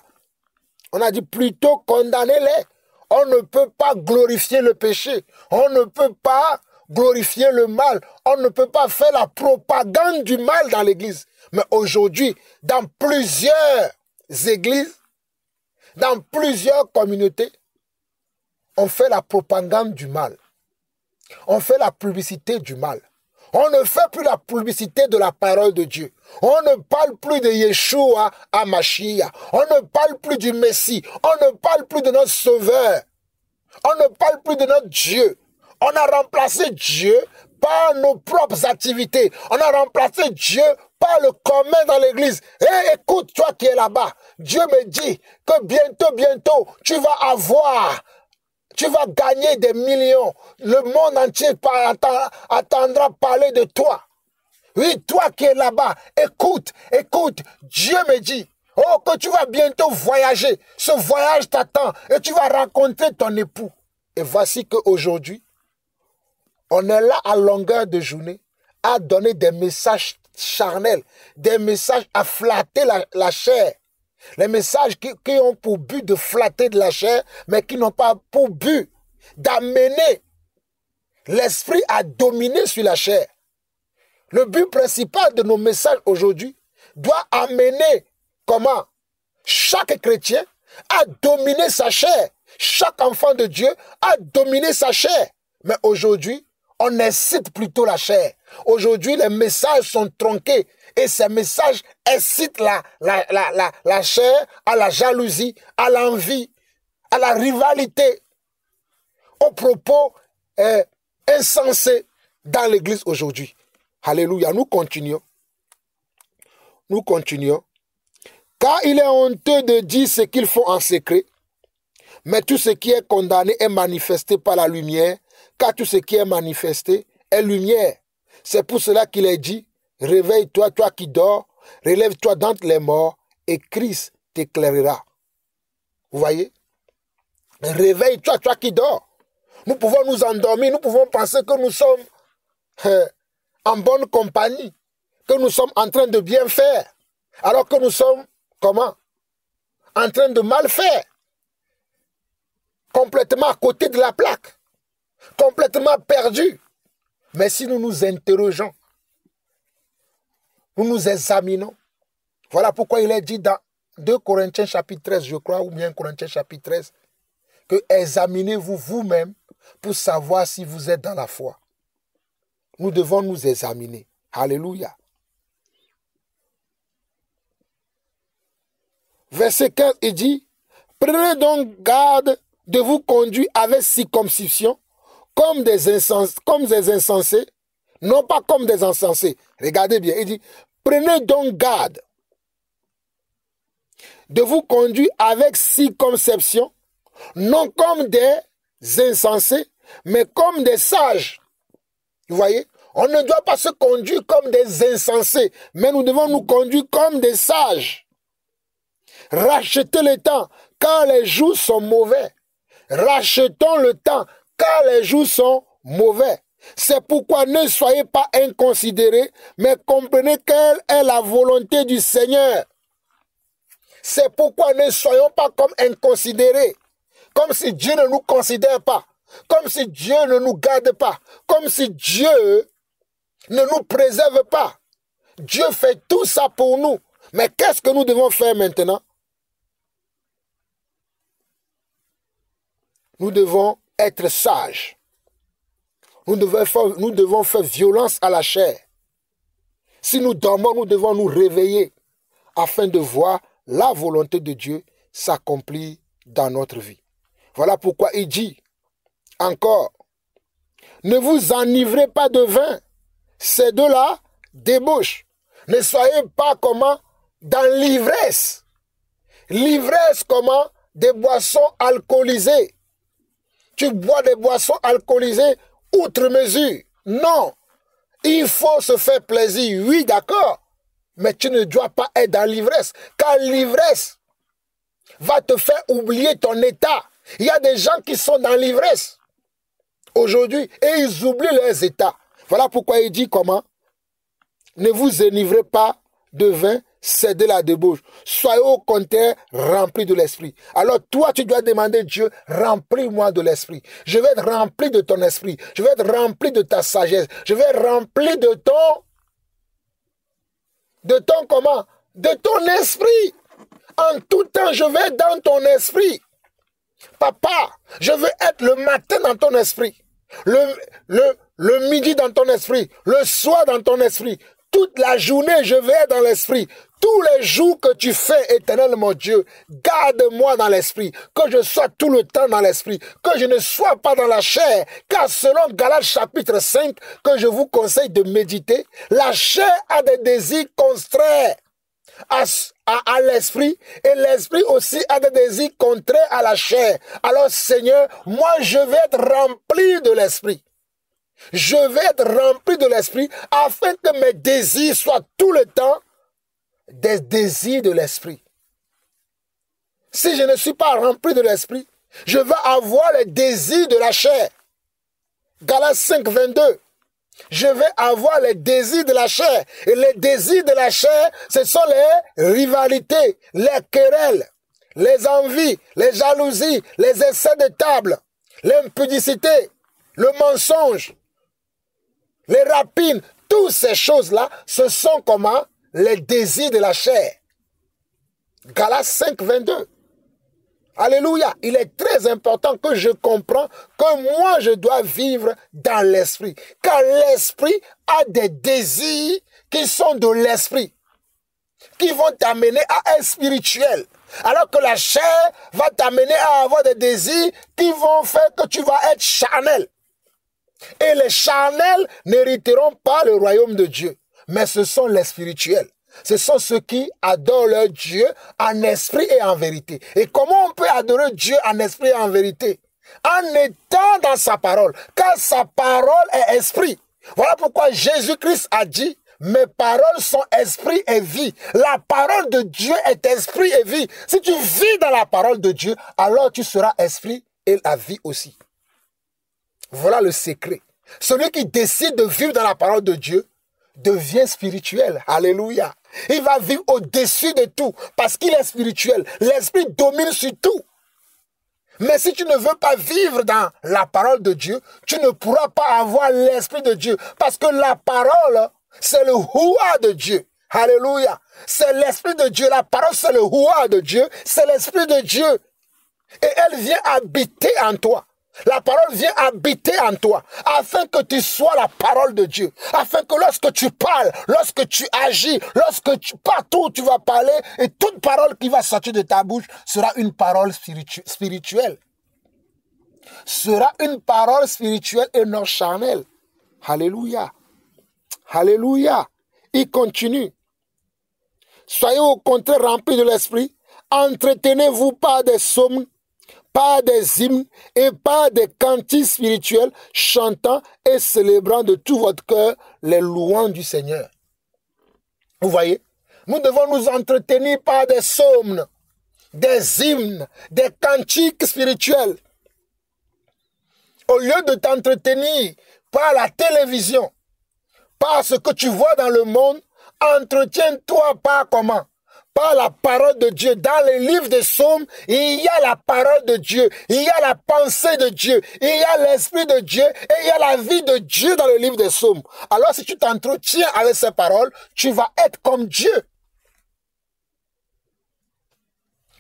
On a dit plutôt condamnez-les. On ne peut pas glorifier le péché. On ne peut pas glorifier le mal. On ne peut pas faire la propagande du mal dans l'église. Mais aujourd'hui, dans plusieurs églises, dans plusieurs communautés, on fait la propagande du mal. On fait la publicité du mal. On ne fait plus la publicité de la parole de Dieu. On ne parle plus de Yeshua à Mashiach. On ne parle plus du Messie. On ne parle plus de notre Sauveur. On ne parle plus de notre Dieu. On a remplacé Dieu par nos propres activités. On a remplacé Dieu par le commun dans l'église. Et écoute, toi qui es là-bas, Dieu me dit que bientôt, tu vas gagner des millions. Le monde entier attendra parler de toi. Oui, toi qui es là-bas, écoute, Dieu me dit, oh, que tu vas bientôt voyager. Ce voyage t'attend et tu vas rencontrer ton époux. Et voici qu'aujourd'hui, on est là à longueur de journée à donner des messages charnels, des messages à flatter la chair. Les messages qui ont pour but de flatter de la chair, mais qui n'ont pas pour but d'amener l'esprit à dominer sur la chair. Le but principal de nos messages aujourd'hui doit amener comment? Chaque chrétien à dominer sa chair. Chaque enfant de Dieu a dominé sa chair. Mais aujourd'hui, on incite plutôt la chair. Aujourd'hui, les messages sont tronqués. Et ces messages incitent la chair à la jalousie, à l'envie, à la rivalité, aux propos insensés dans l'église aujourd'hui. Alléluia, nous continuons. Nous continuons. Car il est honteux de dire ce qu'ils font en secret, mais tout ce qui est condamné est manifesté par la lumière, car tout ce qui est manifesté est lumière. C'est pour cela qu'il est dit, réveille-toi, toi qui dors, relève-toi d'entre les morts, et Christ t'éclairera. Vous voyez? Réveille-toi, toi qui dors. Nous pouvons nous endormir, nous pouvons penser que nous sommes en bonne compagnie, que nous sommes en train de bien faire, alors que nous sommes, comment? En train de mal faire. Complètement à côté de la plaque. Complètement perdus. Mais si nous nous interrogeons, nous nous examinons, voilà pourquoi il est dit dans 2 Corinthiens chapitre 13, je crois, ou bien Corinthiens chapitre 13, que examinez-vous vous-même pour savoir si vous êtes dans la foi. Nous devons nous examiner. Alléluia. Verset 15, il dit, prenez donc garde de vous conduire avec circoncision, comme des insensés, non pas comme des insensés. Regardez bien, il dit, prenez donc garde de vous conduire avec circoncision, non comme des insensés, mais comme des sages. Vous voyez, on ne doit pas se conduire comme des insensés, mais nous devons nous conduire comme des sages. Rachetez le temps, car les jours sont mauvais. Rachetons le temps, car les jours sont mauvais. C'est pourquoi ne soyez pas inconsidérés, mais comprenez quelle est la volonté du Seigneur. C'est pourquoi ne soyons pas comme inconsidérés, comme si Dieu ne nous considère pas, comme si Dieu ne nous garde pas, comme si Dieu ne nous préserve pas. Dieu fait tout ça pour nous. Mais qu'est-ce que nous devons faire maintenant? Nous devons être sages. Nous devons faire violence à la chair. Si nous dormons, nous devons nous réveiller afin de voir la volonté de Dieu s'accomplir dans notre vie. Voilà pourquoi il dit encore, ne vous enivrez pas de vin, c'est de la débauche. Ne soyez pas comment? Dans l'ivresse. L'ivresse comment? Des boissons alcoolisées. Tu bois des boissons alcoolisées outre mesure. Non. Il faut se faire plaisir. Oui, d'accord. Mais tu ne dois pas être dans l'ivresse. Car l'ivresse va te faire oublier ton état. Il y a des gens qui sont dans l'ivresse aujourd'hui et ils oublient leurs états. Voilà pourquoi il dit comment? Ne vous enivrez pas de vin, cédez la débauche. Soyez au contraire remplis de l'esprit. Alors toi, tu dois demander Dieu, remplis-moi de l'esprit. Je vais être rempli de ton esprit. Je vais être rempli de ta sagesse. Je vais être rempli de ton comment? De ton esprit. En tout temps, je vais être dans ton esprit. Papa, je veux être le matin dans ton esprit. Le midi dans ton esprit. Le soir dans ton esprit. Toute la journée, je vais être dans l'esprit. Tous les jours que tu fais, éternel mon Dieu, garde-moi dans l'esprit. Que je sois tout le temps dans l'esprit. Que je ne sois pas dans la chair. Car selon Galates chapitre 5, que je vous conseille de méditer, la chair a des désirs contraires à l'esprit, et l'esprit aussi a des désirs contraires à la chair. Alors Seigneur, moi je vais être rempli de l'esprit. Je vais être rempli de l'esprit afin que mes désirs soient tout le temps des désirs de l'esprit. Si je ne suis pas rempli de l'esprit, je vais avoir les désirs de la chair. Galates 5, 22. Je vais avoir les désirs de la chair. Et les désirs de la chair, ce sont les rivalités, les querelles, les envies, les jalousies, les excès de table, l'impudicité, le mensonge, les rapines. Toutes ces choses-là, ce sont comment? Les désirs de la chair. Galates 5, 22. Alléluia. Il est très important que je comprenne que moi, je dois vivre dans l'esprit. Car l'esprit a des désirs qui sont de l'esprit, qui vont t'amener à être spirituel. Alors que la chair va t'amener à avoir des désirs qui vont faire que tu vas être charnel. Et les charnels n'hériteront pas le royaume de Dieu. Mais ce sont les spirituels. Ce sont ceux qui adorent leur Dieu en esprit et en vérité. Et comment on peut adorer Dieu en esprit et en vérité? En étant dans sa parole. Car sa parole est esprit. Voilà pourquoi Jésus-Christ a dit, mes paroles sont esprit et vie. La parole de Dieu est esprit et vie. Si tu vis dans la parole de Dieu, alors tu seras esprit et la vie aussi. Voilà le secret. Celui qui décide de vivre dans la parole de Dieu devient spirituel. Alléluia. Il va vivre au-dessus de tout parce qu'il est spirituel. L'esprit domine sur tout. Mais si tu ne veux pas vivre dans la parole de Dieu, tu ne pourras pas avoir l'esprit de Dieu. Parce que la parole, c'est le Houa de Dieu. Alléluia. C'est l'esprit de Dieu. La parole, c'est le Houa de Dieu. C'est l'esprit de Dieu. Et elle vient habiter en toi. La parole vient habiter en toi, afin que tu sois la parole de Dieu, afin que lorsque tu parles, lorsque tu agis, partout où tu vas parler, et toute parole qui va sortir de ta bouche sera une parole spirituelle. Sera une parole spirituelle et non charnelle. Alléluia. Alléluia. Il continue. Soyez au contraire remplis de l'esprit, entretenez-vous par des psaumes, par des hymnes et par des cantiques spirituels, chantant et célébrant de tout votre cœur les louanges du Seigneur. Vous voyez, nous devons nous entretenir par des psaumes, des hymnes, des cantiques spirituels. Au lieu de t'entretenir par la télévision, par ce que tu vois dans le monde, entretiens-toi par comment? Par la parole de Dieu. Dans les livres des psaumes, il y a la parole de Dieu, il y a la pensée de Dieu, il y a l'esprit de Dieu et il y a la vie de Dieu dans le livre des psaumes. Alors si tu t'entretiens avec ces paroles, tu vas être comme Dieu.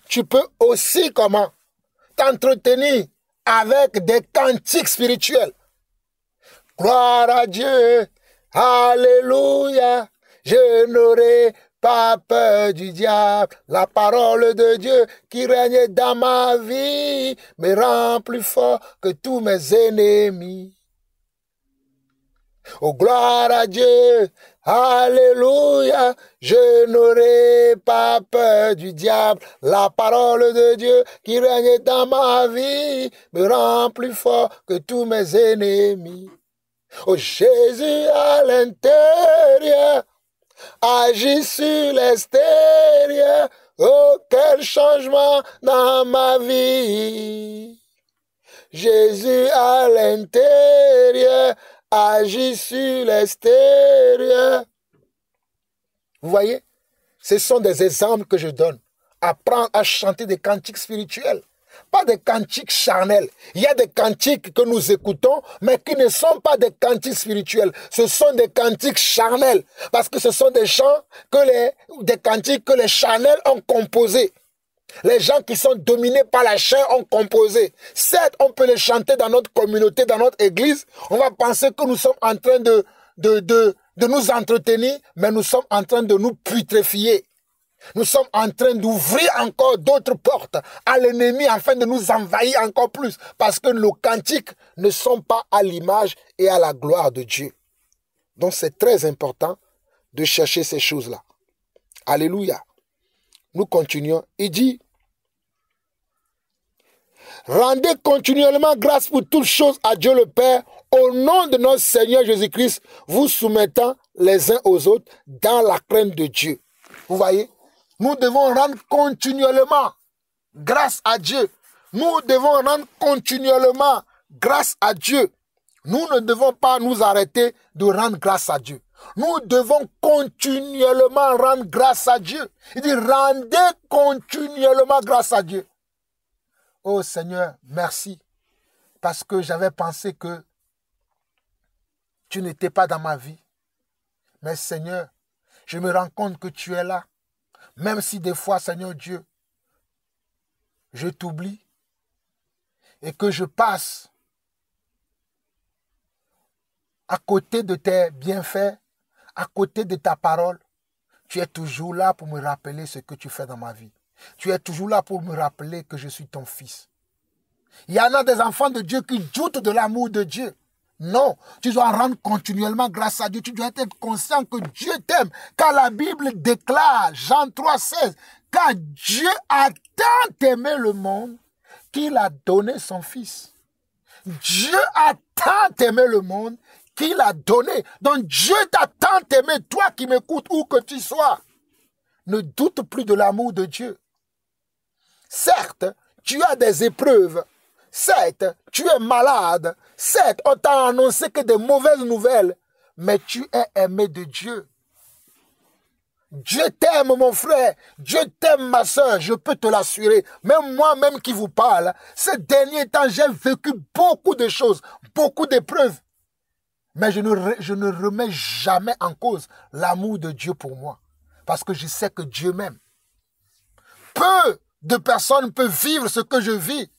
Tu peux aussi comment? T'entretenir avec des cantiques spirituels. Gloire à Dieu, alléluia, je n'aurai pas peur du diable, la parole de Dieu qui règne dans ma vie me rend plus fort que tous mes ennemis. Oh, gloire à Dieu. Alléluia. Je n'aurai pas peur du diable. La parole de Dieu qui règne dans ma vie me rend plus fort que tous mes ennemis. Oh, Jésus à l'intérieur agit sur l'extérieur. Oh, quel changement dans ma vie. Jésus à l'intérieur agit sur l'extérieur. Vous voyez, ce sont des exemples que je donne. Apprendre à chanter des cantiques spirituels, pas des cantiques charnels. Il y a des cantiques que nous écoutons, mais qui ne sont pas des cantiques spirituels. Ce sont des cantiques charnels, parce que ce sont des chants des cantiques que les charnels ont composés. Les gens qui sont dominés par la chair ont composé. Certes, on peut les chanter dans notre communauté, dans notre église. On va penser que nous sommes en train de nous entretenir, mais nous sommes en train de nous putréfier. Nous sommes en train d'ouvrir encore d'autres portes à l'ennemi afin de nous envahir encore plus. Parce que nos cantiques ne sont pas à l'image et à la gloire de Dieu. Donc c'est très important de chercher ces choses-là. Alléluia. Nous continuons. Il dit, rendez continuellement grâce pour toutes choses à Dieu le Père, au nom de notre Seigneur Jésus-Christ, vous soumettant les uns aux autres dans la crainte de Dieu. Vous voyez, nous devons rendre continuellement grâce à Dieu. Nous devons rendre continuellement grâce à Dieu. Nous ne devons pas nous arrêter de rendre grâce à Dieu. Nous devons continuellement rendre grâce à Dieu. Il dit, rendez continuellement grâce à Dieu. Oh Seigneur, merci. Parce que j'avais pensé que tu n'étais pas dans ma vie. Mais Seigneur, je me rends compte que tu es là. Même si des fois, Seigneur Dieu, je t'oublie et que je passe à côté de tes bienfaits, à côté de ta parole, tu es toujours là pour me rappeler ce que tu fais dans ma vie. Tu es toujours là pour me rappeler que je suis ton fils. Il y en a des enfants de Dieu qui doutent de l'amour de Dieu. Non, tu dois rendre continuellement grâce à Dieu. Tu dois être conscient que Dieu t'aime. Car la Bible déclare, Jean 3,16, car Dieu a tant aimé le monde qu'il a donné son fils. Dieu a tant aimé le monde qu'il a donné. Donc Dieu t'a tant aimé, toi qui m'écoutes, où que tu sois. Ne doute plus de l'amour de Dieu. Certes, tu as des épreuves. Certes, tu es malade. Certes, on t'a annoncé que des mauvaises nouvelles. Mais tu es aimé de Dieu. Dieu t'aime, mon frère. Dieu t'aime, ma soeur. Je peux te l'assurer. Même moi-même qui vous parle, ces derniers temps, j'ai vécu beaucoup de choses, beaucoup d'épreuves. Mais je ne remets jamais en cause l'amour de Dieu pour moi. Parce que je sais que Dieu m'aime. Peu de personnes peuvent vivre ce que je vis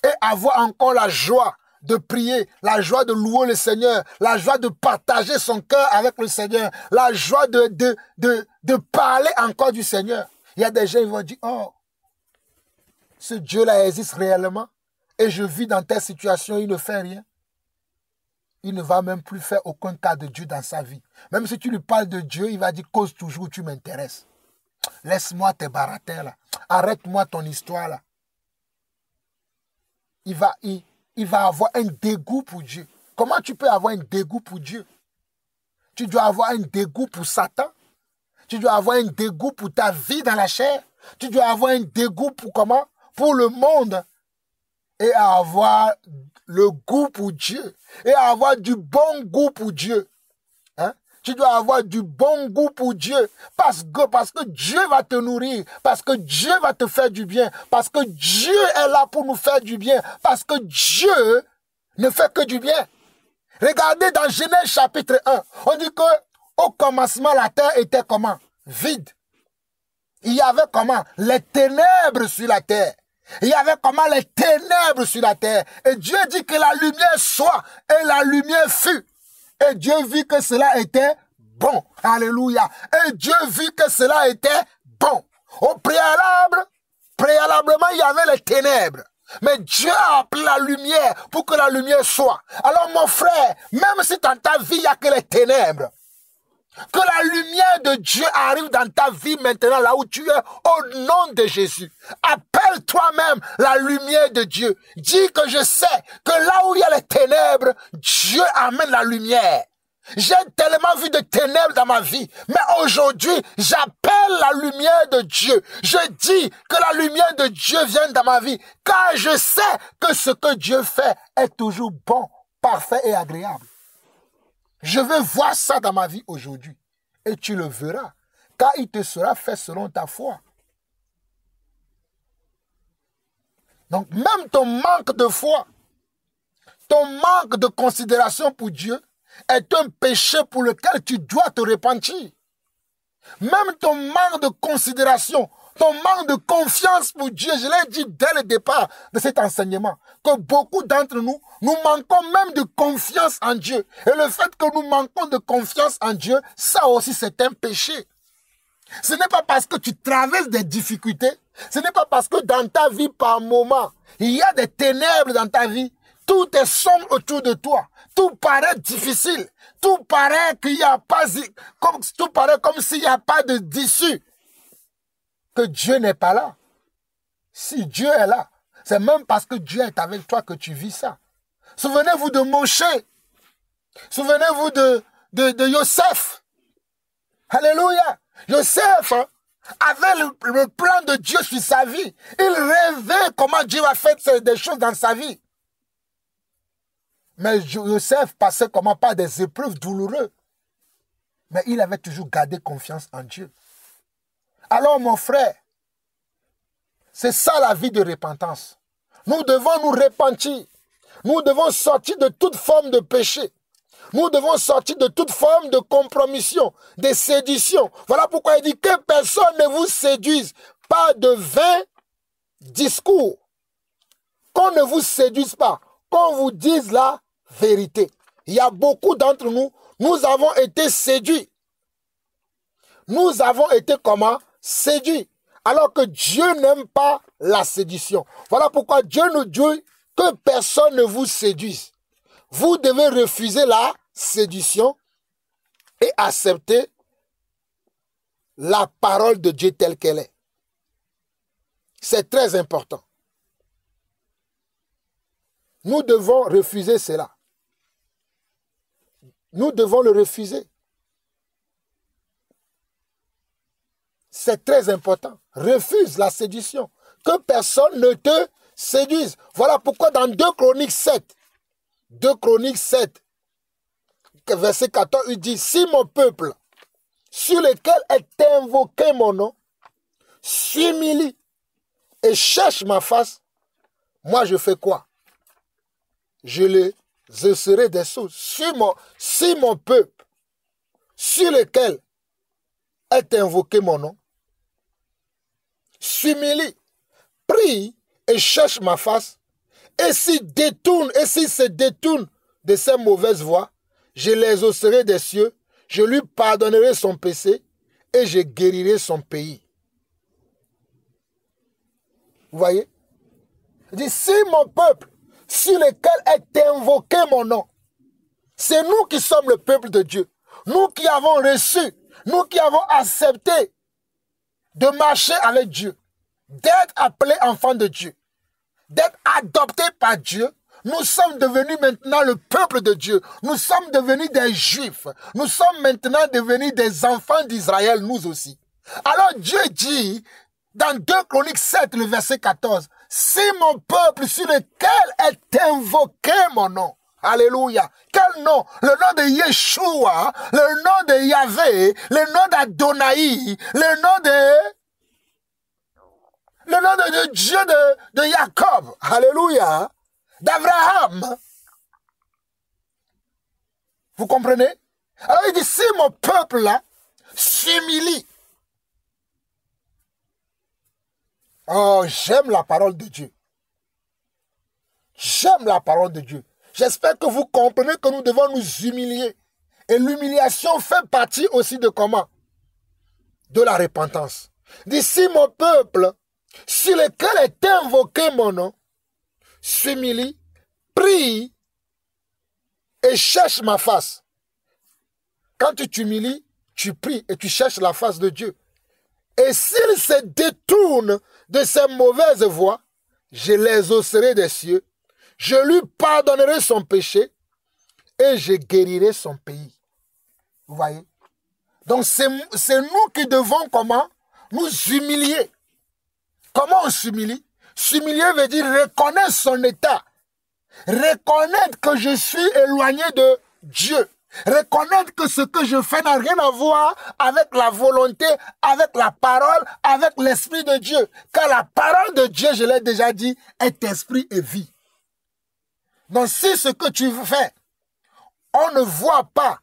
et avoir encore la joie de prier, la joie de louer le Seigneur, la joie de partager son cœur avec le Seigneur, la joie de parler encore du Seigneur. Il y a des gens qui vont dire, oh, ce Dieu-là existe réellement et je vis dans telle situation, il ne fait rien. Il ne va même plus faire aucun cas de Dieu dans sa vie. Même si tu lui parles de Dieu, il va dire, cause toujours, tu m'intéresses. Laisse-moi tes baratins là. Arrête-moi ton histoire là. Il va avoir un dégoût pour Dieu. Comment tu peux avoir un dégoût pour Dieu? Tu dois avoir un dégoût pour Satan. Tu dois avoir un dégoût pour ta vie dans la chair. Tu dois avoir un dégoût pour comment? Pour le monde. Et avoir le goût pour Dieu. Et avoir du bon goût pour Dieu. Hein? Tu dois avoir du bon goût pour Dieu. Parce que Dieu va te nourrir. Parce que Dieu va te faire du bien. Parce que Dieu est là pour nous faire du bien. Parce que Dieu ne fait que du bien. Regardez dans Genèse chapitre 1. On dit que au commencement, la terre était comment? Vide. Il y avait comment? Les ténèbres sur la terre. Il y avait comment? Les ténèbres sur la terre. Et Dieu dit que la lumière soit. Et la lumière fut. Et Dieu vit que cela était bon. Alléluia. Et Dieu vit que cela était bon. Au préalablement, il y avait les ténèbres. Mais Dieu a appelé la lumière pour que la lumière soit. Alors mon frère, même si dans ta vie, il n'y a que les ténèbres, que la lumière de Dieu arrive dans ta vie maintenant, là où tu es, au nom de Jésus. Appelle toi-même la lumière de Dieu. Dis que je sais que là où il y a les ténèbres, Dieu amène la lumière. J'ai tellement vu de ténèbres dans ma vie, mais aujourd'hui, j'appelle la lumière de Dieu. Je dis que la lumière de Dieu vient dans ma vie, car je sais que ce que Dieu fait est toujours bon, parfait et agréable. Je veux voir ça dans ma vie aujourd'hui. Et tu le verras, car il te sera fait selon ta foi. Donc même ton manque de foi, ton manque de considération pour Dieu est un péché pour lequel tu dois te repentir. Même ton manque de considération, ton manque de confiance pour Dieu, je l'ai dit dès le départ de cet enseignement, que beaucoup d'entre nous, nous manquons même de confiance en Dieu. Et le fait que nous manquons de confiance en Dieu, ça aussi c'est un péché. Ce n'est pas parce que tu traverses des difficultés, ce n'est pas parce que dans ta vie par moment, il y a des ténèbres dans ta vie, tout est sombre autour de toi, tout paraît difficile, tout paraît qu'il n'y a pas, tout paraît comme s'il n'y a pas d'issue, que Dieu n'est pas là. Si Dieu est là, c'est même parce que Dieu est avec toi que tu vis ça. Souvenez-vous de Moshe, souvenez-vous de Joseph. Alléluia. Joseph avait le plan de Dieu sur sa vie. Il rêvait comment Dieu a fait des choses dans sa vie. Mais Joseph passait comment par des épreuves douloureuses. Mais il avait toujours gardé confiance en Dieu. Alors mon frère, c'est ça la vie de repentance. Nous devons nous repentir. Nous devons sortir de toute forme de péché. Nous devons sortir de toute forme de compromission, de sédition. Voilà pourquoi il dit que personne ne vous séduise par de vains discours. Qu'on ne vous séduise pas, qu'on vous dise la vérité. Il y a beaucoup d'entre nous, nous avons été séduits. Nous avons été comment? Séduits. Alors que Dieu n'aime pas la sédition. Voilà pourquoi Dieu nous dit que personne ne vous séduise. Vous devez refuser la sédition et accepter la parole de Dieu telle qu'elle est. C'est très important. Nous devons refuser cela. Nous devons le refuser. C'est très important. Refuse la sédition. Que personne ne te séduise. Voilà pourquoi dans 2 Chroniques 7, verset 14, il dit, si mon peuple, sur lequel est invoqué mon nom, s'humilie et cherche ma face, moi je fais quoi? Je serai des choses. Si mon peuple, sur lequel est invoqué mon nom, s'humilie, prie et cherche ma face, et s'il se détourne de ses mauvaises voies, je les exaucerai des cieux, je lui pardonnerai son péché et je guérirai son pays. Vous voyez? Il dit, si mon peuple, sur lequel est invoqué mon nom, c'est nous qui sommes le peuple de Dieu, nous qui avons reçu, nous qui avons accepté de marcher avec Dieu, d'être appelés enfants de Dieu, d'être adoptés par Dieu. Nous sommes devenus maintenant le peuple de Dieu. Nous sommes devenus des Juifs. Nous sommes maintenant devenus des enfants d'Israël, nous aussi. Alors Dieu dit, dans 2 Chroniques 7, le verset 14, « Si mon peuple sur lequel est invoqué mon nom, alléluia, quel nom? Le nom de Yeshua, le nom de Yahvé, le nom d'Adonai, le nom de Dieu de Jacob, alléluia, d'Abraham. » Vous comprenez? Alors il dit, si mon peuple là s'humilie. Oh, j'aime la parole de Dieu. J'aime la parole de Dieu. J'espère que vous comprenez que nous devons nous humilier. Et l'humiliation fait partie aussi de comment? De la repentance. D'ici mon peuple, sur lequel est invoqué mon nom, s'humilie, prie et cherche ma face. Quand tu t'humilies, tu pries et tu cherches la face de Dieu. Et s'il se détourne de ses mauvaises voies, je l'exaucerai des cieux, je lui pardonnerai son péché et je guérirai son pays. Vous voyez? Donc c'est nous qui devons comment? Nous humilier. Comment on s'humilie? S'humilier veut dire reconnaître son état. Reconnaître que je suis éloigné de Dieu. Reconnaître que ce que je fais n'a rien à voir avec la volonté, avec la parole, avec l'esprit de Dieu. Car la parole de Dieu, je l'ai déjà dit, est esprit et vie. Donc si ce que tu fais, on ne voit pas,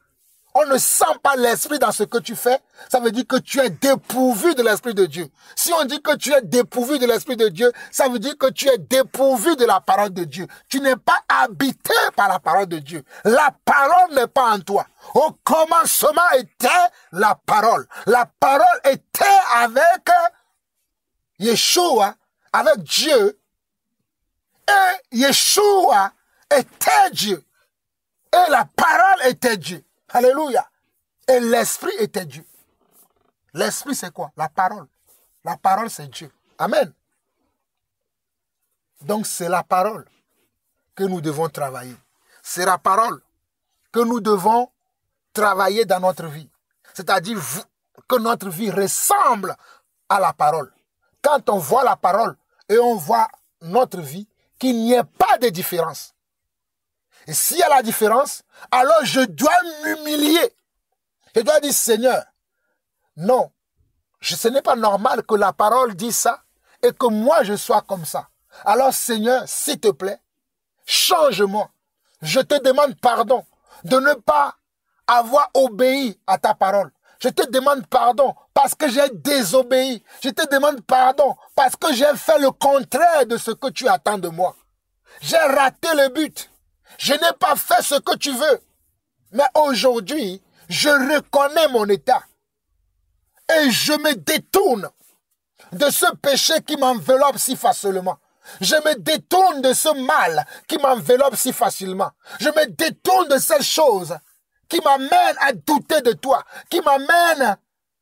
on ne sent pas l'esprit dans ce que tu fais, ça veut dire que tu es dépourvu de l'esprit de Dieu. Si on dit que tu es dépourvu de l'esprit de Dieu, ça veut dire que tu es dépourvu de la parole de Dieu. Tu n'es pas habité par la parole de Dieu. La parole n'est pas en toi. Au commencement était la parole. La parole était avec Yeshua, avec Dieu. Et Yeshua était Dieu. Et la parole était Dieu. Alléluia. Et l'esprit était Dieu. L'esprit c'est quoi? La parole. La parole c'est Dieu. Amen. Donc c'est la parole que nous devons travailler. C'est la parole que nous devons travailler dans notre vie. C'est-à-dire que notre vie ressemble à la parole. Quand on voit la parole et on voit notre vie, qu'il n'y ait pas de différence. Et s'il y a la différence, alors je dois m'humilier. Je dois dire, Seigneur, non, ce n'est pas normal que la parole dise ça et que moi je sois comme ça. Alors Seigneur, s'il te plaît, change-moi. Je te demande pardon de ne pas avoir obéi à ta parole. Je te demande pardon parce que j'ai désobéi. Je te demande pardon parce que j'ai fait le contraire de ce que tu attends de moi. J'ai raté le but. Je n'ai pas fait ce que tu veux. Mais aujourd'hui, je reconnais mon état. Et je me détourne de ce péché qui m'enveloppe si facilement. Je me détourne de ce mal qui m'enveloppe si facilement. Je me détourne de ces choses qui m'amènent à douter de toi, qui m'amènent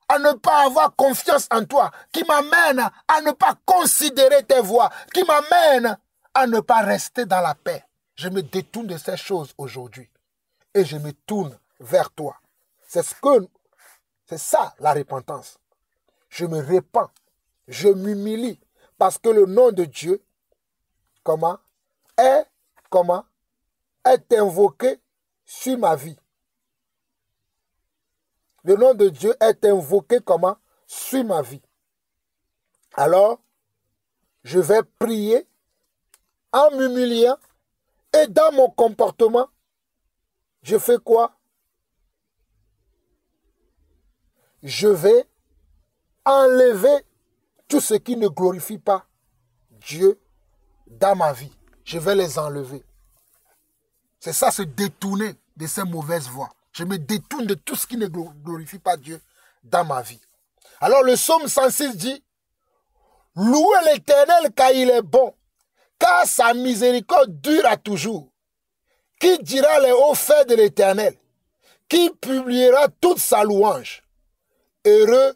à ne pas avoir confiance en toi, qui m'amènent à ne pas considérer tes voies, qui m'amènent à ne pas rester dans la paix. Je me détourne de ces choses aujourd'hui et je me tourne vers toi. C'est ça la repentance. Je me répands, je m'humilie parce que le nom de Dieu, est invoqué sur ma vie. Le nom de Dieu est invoqué sur ma vie. Alors, je vais prier en m'humiliant et dans mon comportement, je fais quoi? Je vais enlever tout ce qui ne glorifie pas Dieu dans ma vie. Je vais les enlever. C'est ça, se détourner de ces mauvaises voies. Je me détourne de tout ce qui ne glorifie pas Dieu dans ma vie. Alors le psaume 106 dit, « Louez l'Éternel car il est bon, car sa miséricorde dure à toujours. Qui dira les hauts faits de l'Éternel? Qui publiera toute sa louange? Heureux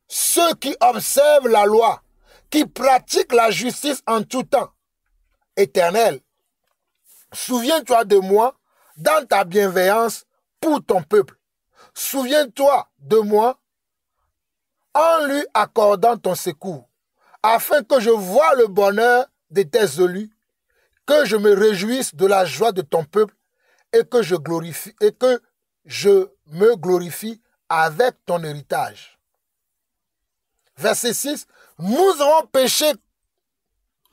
ceux qui observent la loi, qui pratiquent la justice en tout temps. Éternel, souviens-toi de moi dans ta bienveillance pour ton peuple. Souviens-toi de moi en lui accordant ton secours, afin que je voie le bonheur de tes élus, que je me réjouisse de la joie de ton peuple et que je me glorifie avec ton héritage. » Verset 6. Nous avons péché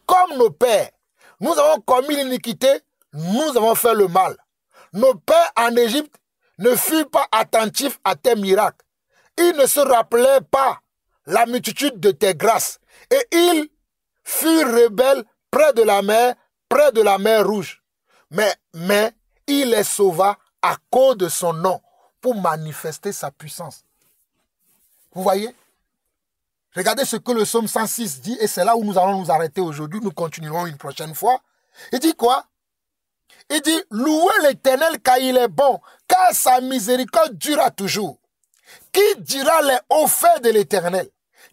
comme nos pères. Nous avons commis l'iniquité, nous avons fait le mal. Nos pères en Égypte ne furent pas attentifs à tes miracles. Ils ne se rappelaient pas la multitude de tes grâces. Et ils furent rebelles près de la mer Rouge. Mais il les sauva à cause de son nom pour manifester sa puissance. Vous voyez? Regardez ce que le psaume 106 dit et c'est là où nous allons nous arrêter aujourd'hui. Nous continuerons une prochaine fois. Il dit quoi? Il dit, louez l'Éternel car il est bon, car sa miséricorde durera toujours. Qui dira les hauts faits de l'Éternel?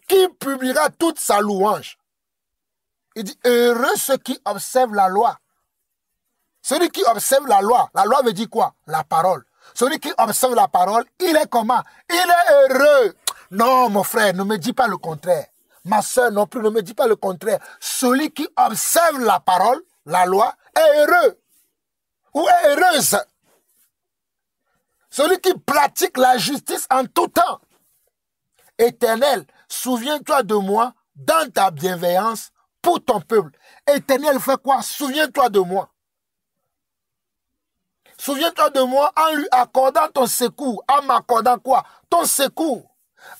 Qui publiera toute sa louange? Il dit, heureux ceux qui observent la loi. Celui qui observe la loi veut dire quoi? La parole. Celui qui observe la parole, il est comment? Il est heureux. Non, mon frère, ne me dis pas le contraire. Ma soeur non plus, ne me dis pas le contraire. Celui qui observe la parole, la loi, est heureux. Ou est heureuse. Celui qui pratique la justice en tout temps. Éternel, souviens-toi de moi dans ta bienveillance pour ton peuple. Éternel fait quoi? Souviens-toi de moi. Souviens-toi de moi en lui accordant ton secours. En m'accordant quoi? Ton secours.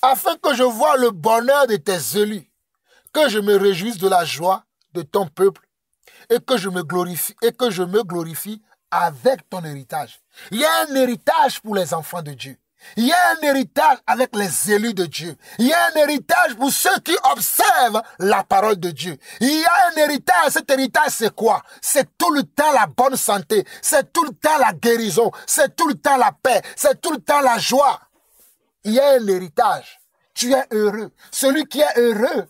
Afin que je voie le bonheur de tes élus. Que je me réjouisse de la joie de ton peuple. Et que je me glorifie avec ton héritage. Il y a un héritage pour les enfants de Dieu. Il y a un héritage avec les élus de Dieu. Il y a un héritage pour ceux qui observent la parole de Dieu. Il y a un héritage. Cet héritage, c'est quoi? C'est tout le temps la bonne santé. C'est tout le temps la guérison. C'est tout le temps la paix. C'est tout le temps la joie. Il y a un héritage. Tu es heureux. Celui qui est heureux,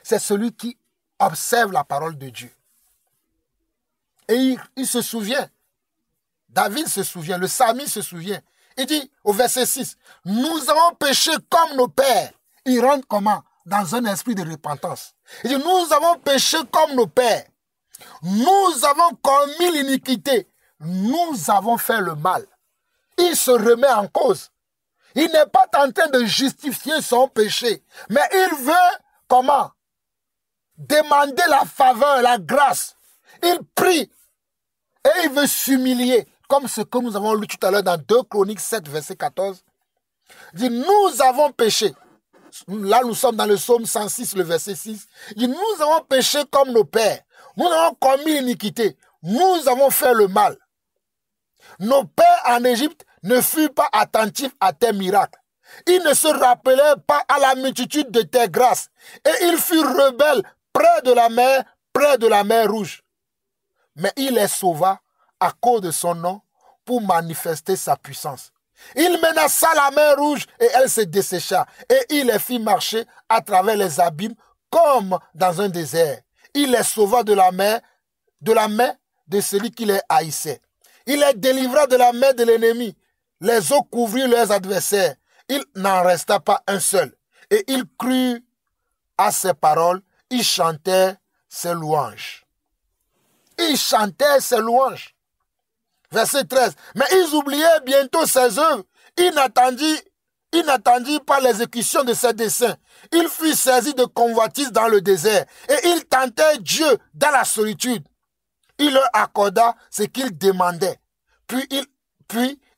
c'est celui qui observe la parole de Dieu. Et il se souvient. David se souvient, le psalmiste se souvient. Il dit au verset 6, « Nous avons péché comme nos pères. » Il rentre comment? Dans un esprit de repentance. Il dit, « Nous avons péché comme nos pères. Nous avons commis l'iniquité. Nous avons fait le mal. » Il se remet en cause. Il n'est pas en train de justifier son péché. Mais il veut comment? Demander la faveur, la grâce. Il prie. Et il veut s'humilier. Comme ce que nous avons lu tout à l'heure dans 2 Chroniques 7, verset 14. Il dit, nous avons péché. Là, nous sommes dans le psaume 106, le verset 6. Il dit, nous avons péché comme nos pères. Nous avons commis l'iniquité. Nous avons fait le mal. Nos pères en Égypte ne furent pas attentifs à tes miracles. Ils ne se rappelaient pas à la multitude de tes grâces. Et ils furent rebelles près de la mer Rouge. Mais il les sauva à cause de son nom pour manifester sa puissance. Il menaça la mer Rouge et elle se dessécha. Et il les fit marcher à travers les abîmes comme dans un désert. Il les sauva de la main de celui qui les haïssait. Il les délivra de la main de l'ennemi. Les eaux couvrirent leurs adversaires. Il n'en resta pas un seul. Et il crut à ses paroles. Il chantait ses louanges. Il chantait ses louanges. Verset 13. Mais ils oubliaient bientôt ses œuvres. Ils n'attendirent pas l'exécution de ses desseins. Il fut saisi de convoitise dans le désert. Et il tentait Dieu dans la solitude. Il leur accorda ce qu'ils demandaient. Puis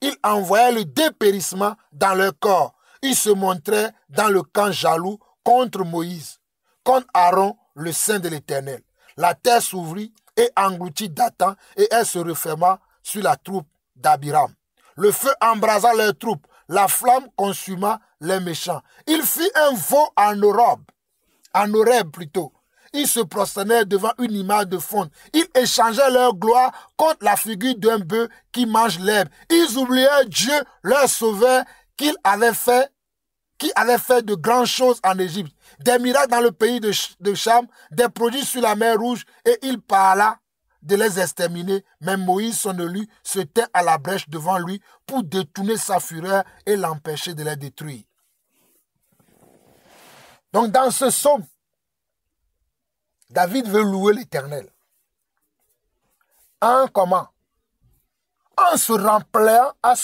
il envoya le dépérissement dans leur corps. Ils se montraient dans le camp jaloux contre Moïse, contre Aaron, le saint de l'Éternel. La terre s'ouvrit et engloutit Dathan, et elle se referma sur la troupe d'Abiram. Le feu embrasa leurs troupes, la flamme consuma les méchants. Il fit un veau en Horeb plutôt. Ils se prosternaient devant une image de fonte. Ils échangeaient leur gloire contre la figure d'un bœuf qui mange l'herbe. Ils oubliaient Dieu, leur sauveur, qui avait fait de grandes choses en Égypte. Des miracles dans le pays de Cham, des produits sur la mer Rouge, et il parla de les exterminer. Mais Moïse, son élu, se tint à la brèche devant lui pour détourner sa fureur et l'empêcher de les détruire. Donc dans ce psaume, David veut louer l'Éternel. En comment? En se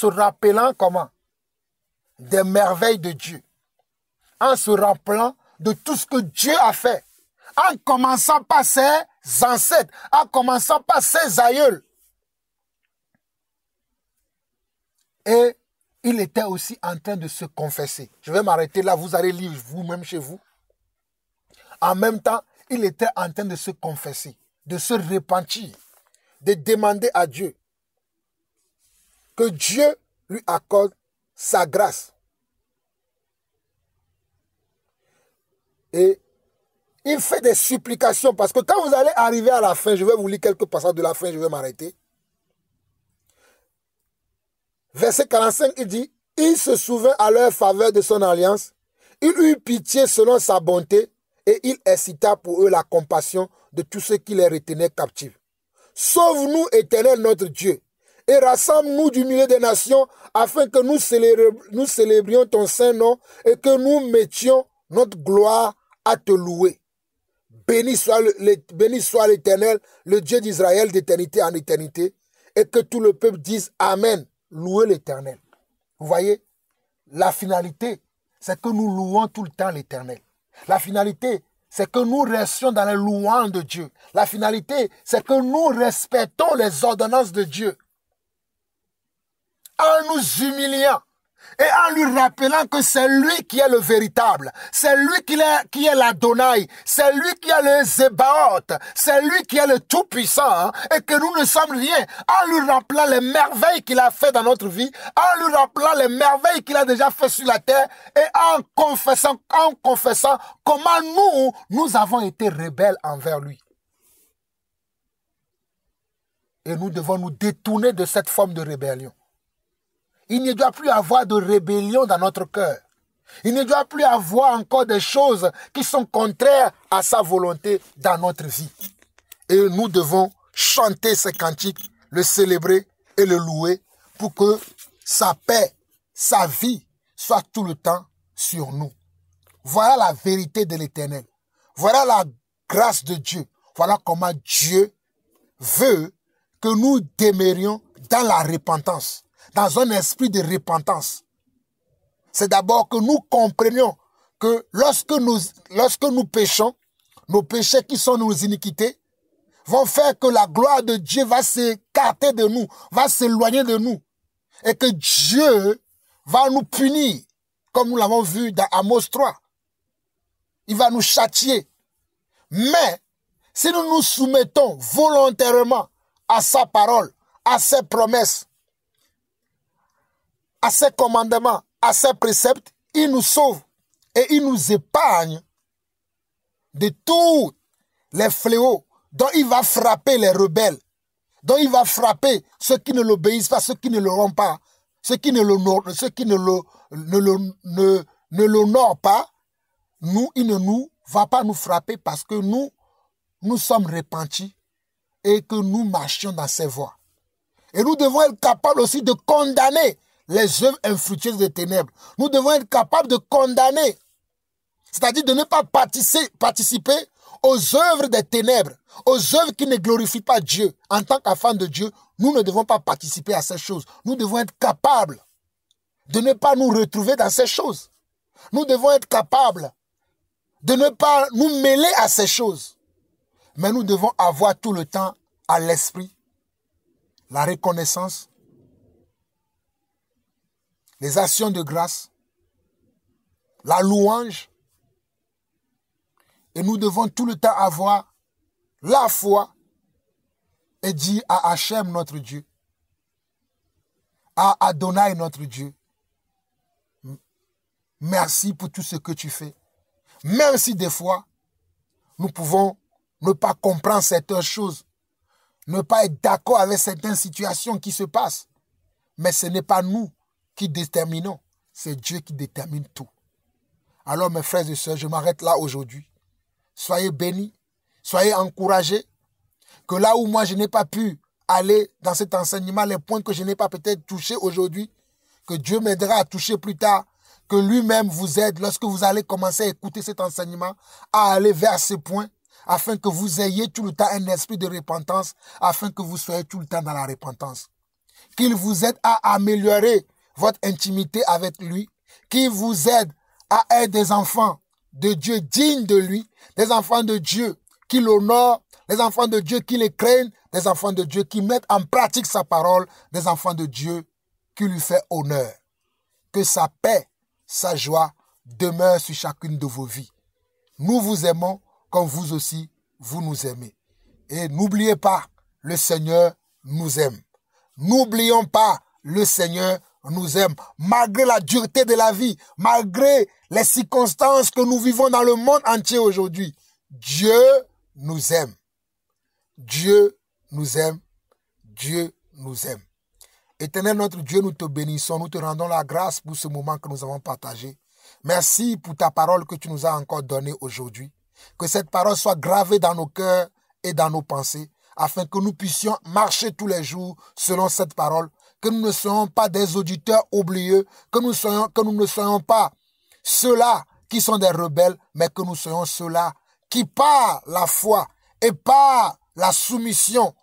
rappelant comment? Des merveilles de Dieu. En se rappelant de tout ce que Dieu a fait. En commençant par ses ancêtres. En commençant par ses aïeuls. Et il était aussi en train de se confesser. Je vais m'arrêter là, vous allez lire vous-même chez vous. En même temps, il était en train de se confesser, de se repentir, de demander à Dieu que Dieu lui accorde sa grâce. Et il fait des supplications. Parce que quand vous allez arriver à la fin, je vais vous lire quelques passages de la fin, je vais m'arrêter. Verset 45, il dit, il se souvint à leur faveur de son alliance, il eut pitié selon sa bonté, et il incita pour eux la compassion de tous ceux qui les retenaient captifs. Sauve-nous, Éternel notre Dieu, et rassemble-nous du milieu des nations, afin que nous célébrions ton saint nom, et que nous mettions notre gloire à te louer. Béni soit l'Éternel, le Dieu d'Israël, d'éternité en éternité, et que tout le peuple dise Amen. Louez l'Éternel. Vous voyez, la finalité, c'est que nous louons tout le temps l'Éternel. La finalité, c'est que nous restions dans les louanges de Dieu. La finalité, c'est que nous respectons les ordonnances de Dieu. En nous humiliant et en lui rappelant que c'est lui qui est le véritable, c'est lui qui est l'Adonai, c'est lui qui est le Zébaoth, c'est lui qui est le Tout-Puissant, et que nous ne sommes rien, en lui rappelant les merveilles qu'il a fait dans notre vie, en lui rappelant les merveilles qu'il a déjà fait sur la terre, et en confessant comment nous avons été rebelles envers lui. Et nous devons nous détourner de cette forme de rébellion. Il ne doit plus avoir de rébellion dans notre cœur. Il ne doit plus avoir encore des choses qui sont contraires à sa volonté dans notre vie. Et nous devons chanter ces cantiques, le célébrer et le louer pour que sa paix, sa vie soit tout le temps sur nous. Voilà la vérité de l'Éternel. Voilà la grâce de Dieu. Voilà comment Dieu veut que nous demeurions dans la repentance. Dans un esprit de repentance. C'est d'abord que nous comprenions que lorsque nous péchons, nos péchés qui sont nos iniquités, vont faire que la gloire de Dieu va s'écarter de nous, va s'éloigner de nous. Et que Dieu va nous punir, comme nous l'avons vu dans Amos 3. Il va nous châtier. Mais, si nous nous soumettons volontairement à sa parole, à ses promesses, à ses commandements, à ses préceptes, il nous sauve et il nous épargne de tous les fléaux dont il va frapper les rebelles, dont il va frapper ceux qui ne l'obéissent pas, ceux qui ne l'honorent pas, ceux qui ne l'honorent pas. Nous, il ne nous va pas nous frapper parce que nous sommes repentis et que nous marchions dans ses voies. Et nous devons être capables aussi de condamner les œuvres infructueuses des ténèbres. Nous devons être capables de condamner, c'est-à-dire de ne pas participer aux œuvres des ténèbres, aux œuvres qui ne glorifient pas Dieu. En tant qu'enfants de Dieu, nous ne devons pas participer à ces choses. Nous devons être capables de ne pas nous retrouver dans ces choses. Nous devons être capables de ne pas nous mêler à ces choses. Mais nous devons avoir tout le temps à l'esprit la reconnaissance, les actions de grâce, la louange. Et nous devons tout le temps avoir la foi et dire à Hachem notre Dieu, à Adonai notre Dieu, merci pour tout ce que tu fais. Même si des fois, nous pouvons ne pas comprendre certaines choses, ne pas être d'accord avec certaines situations qui se passent. Mais ce n'est pas nous qui déterminons, c'est Dieu qui détermine tout. Alors mes frères et sœurs, je m'arrête là aujourd'hui. Soyez bénis, soyez encouragés, que là où moi je n'ai pas pu aller dans cet enseignement, les points que je n'ai pas peut-être touchés aujourd'hui, que Dieu m'aidera à toucher plus tard, que lui-même vous aide lorsque vous allez commencer à écouter cet enseignement, à aller vers ces points, afin que vous ayez tout le temps un esprit de repentance, afin que vous soyez tout le temps dans la repentance. Qu'il vous aide à améliorer votre intimité avec lui, qu'il vous aide à être des enfants de Dieu dignes de lui, des enfants de Dieu qui l'honorent, des enfants de Dieu qui les craignent, des enfants de Dieu qui mettent en pratique sa parole, des enfants de Dieu qui lui fait honneur. Que sa paix, sa joie demeure sur chacune de vos vies. Nous vous aimons comme vous aussi, vous nous aimez. Et n'oubliez pas, le Seigneur nous aime. N'oublions pas, le Seigneur nous aime. Malgré la dureté de la vie, malgré les circonstances que nous vivons dans le monde entier aujourd'hui, Dieu nous aime. Dieu nous aime. Dieu nous aime. Éternel notre Dieu, nous te bénissons, nous te rendons la grâce pour ce moment que nous avons partagé. Merci pour ta parole que tu nous as encore donnée aujourd'hui. Que cette parole soit gravée dans nos cœurs et dans nos pensées, afin que nous puissions marcher tous les jours selon cette parole, que nous ne soyons pas des auditeurs oublieux, que nous ne soyons pas ceux-là qui sont des rebelles, mais que nous soyons ceux-là qui, par la foi et par la soumission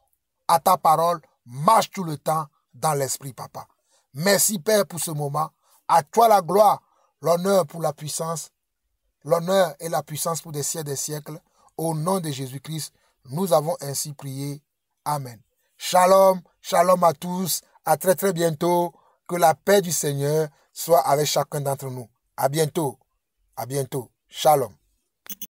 à ta parole, marchent tout le temps dans l'esprit, Papa. Merci, Père, pour ce moment. À toi la gloire, l'honneur pour la puissance, l'honneur et la puissance pour des siècles. Au nom de Jésus-Christ, nous avons ainsi prié. Amen. Shalom, shalom à tous. À très très bientôt. Que la paix du Seigneur soit avec chacun d'entre nous. À bientôt. À bientôt. Shalom.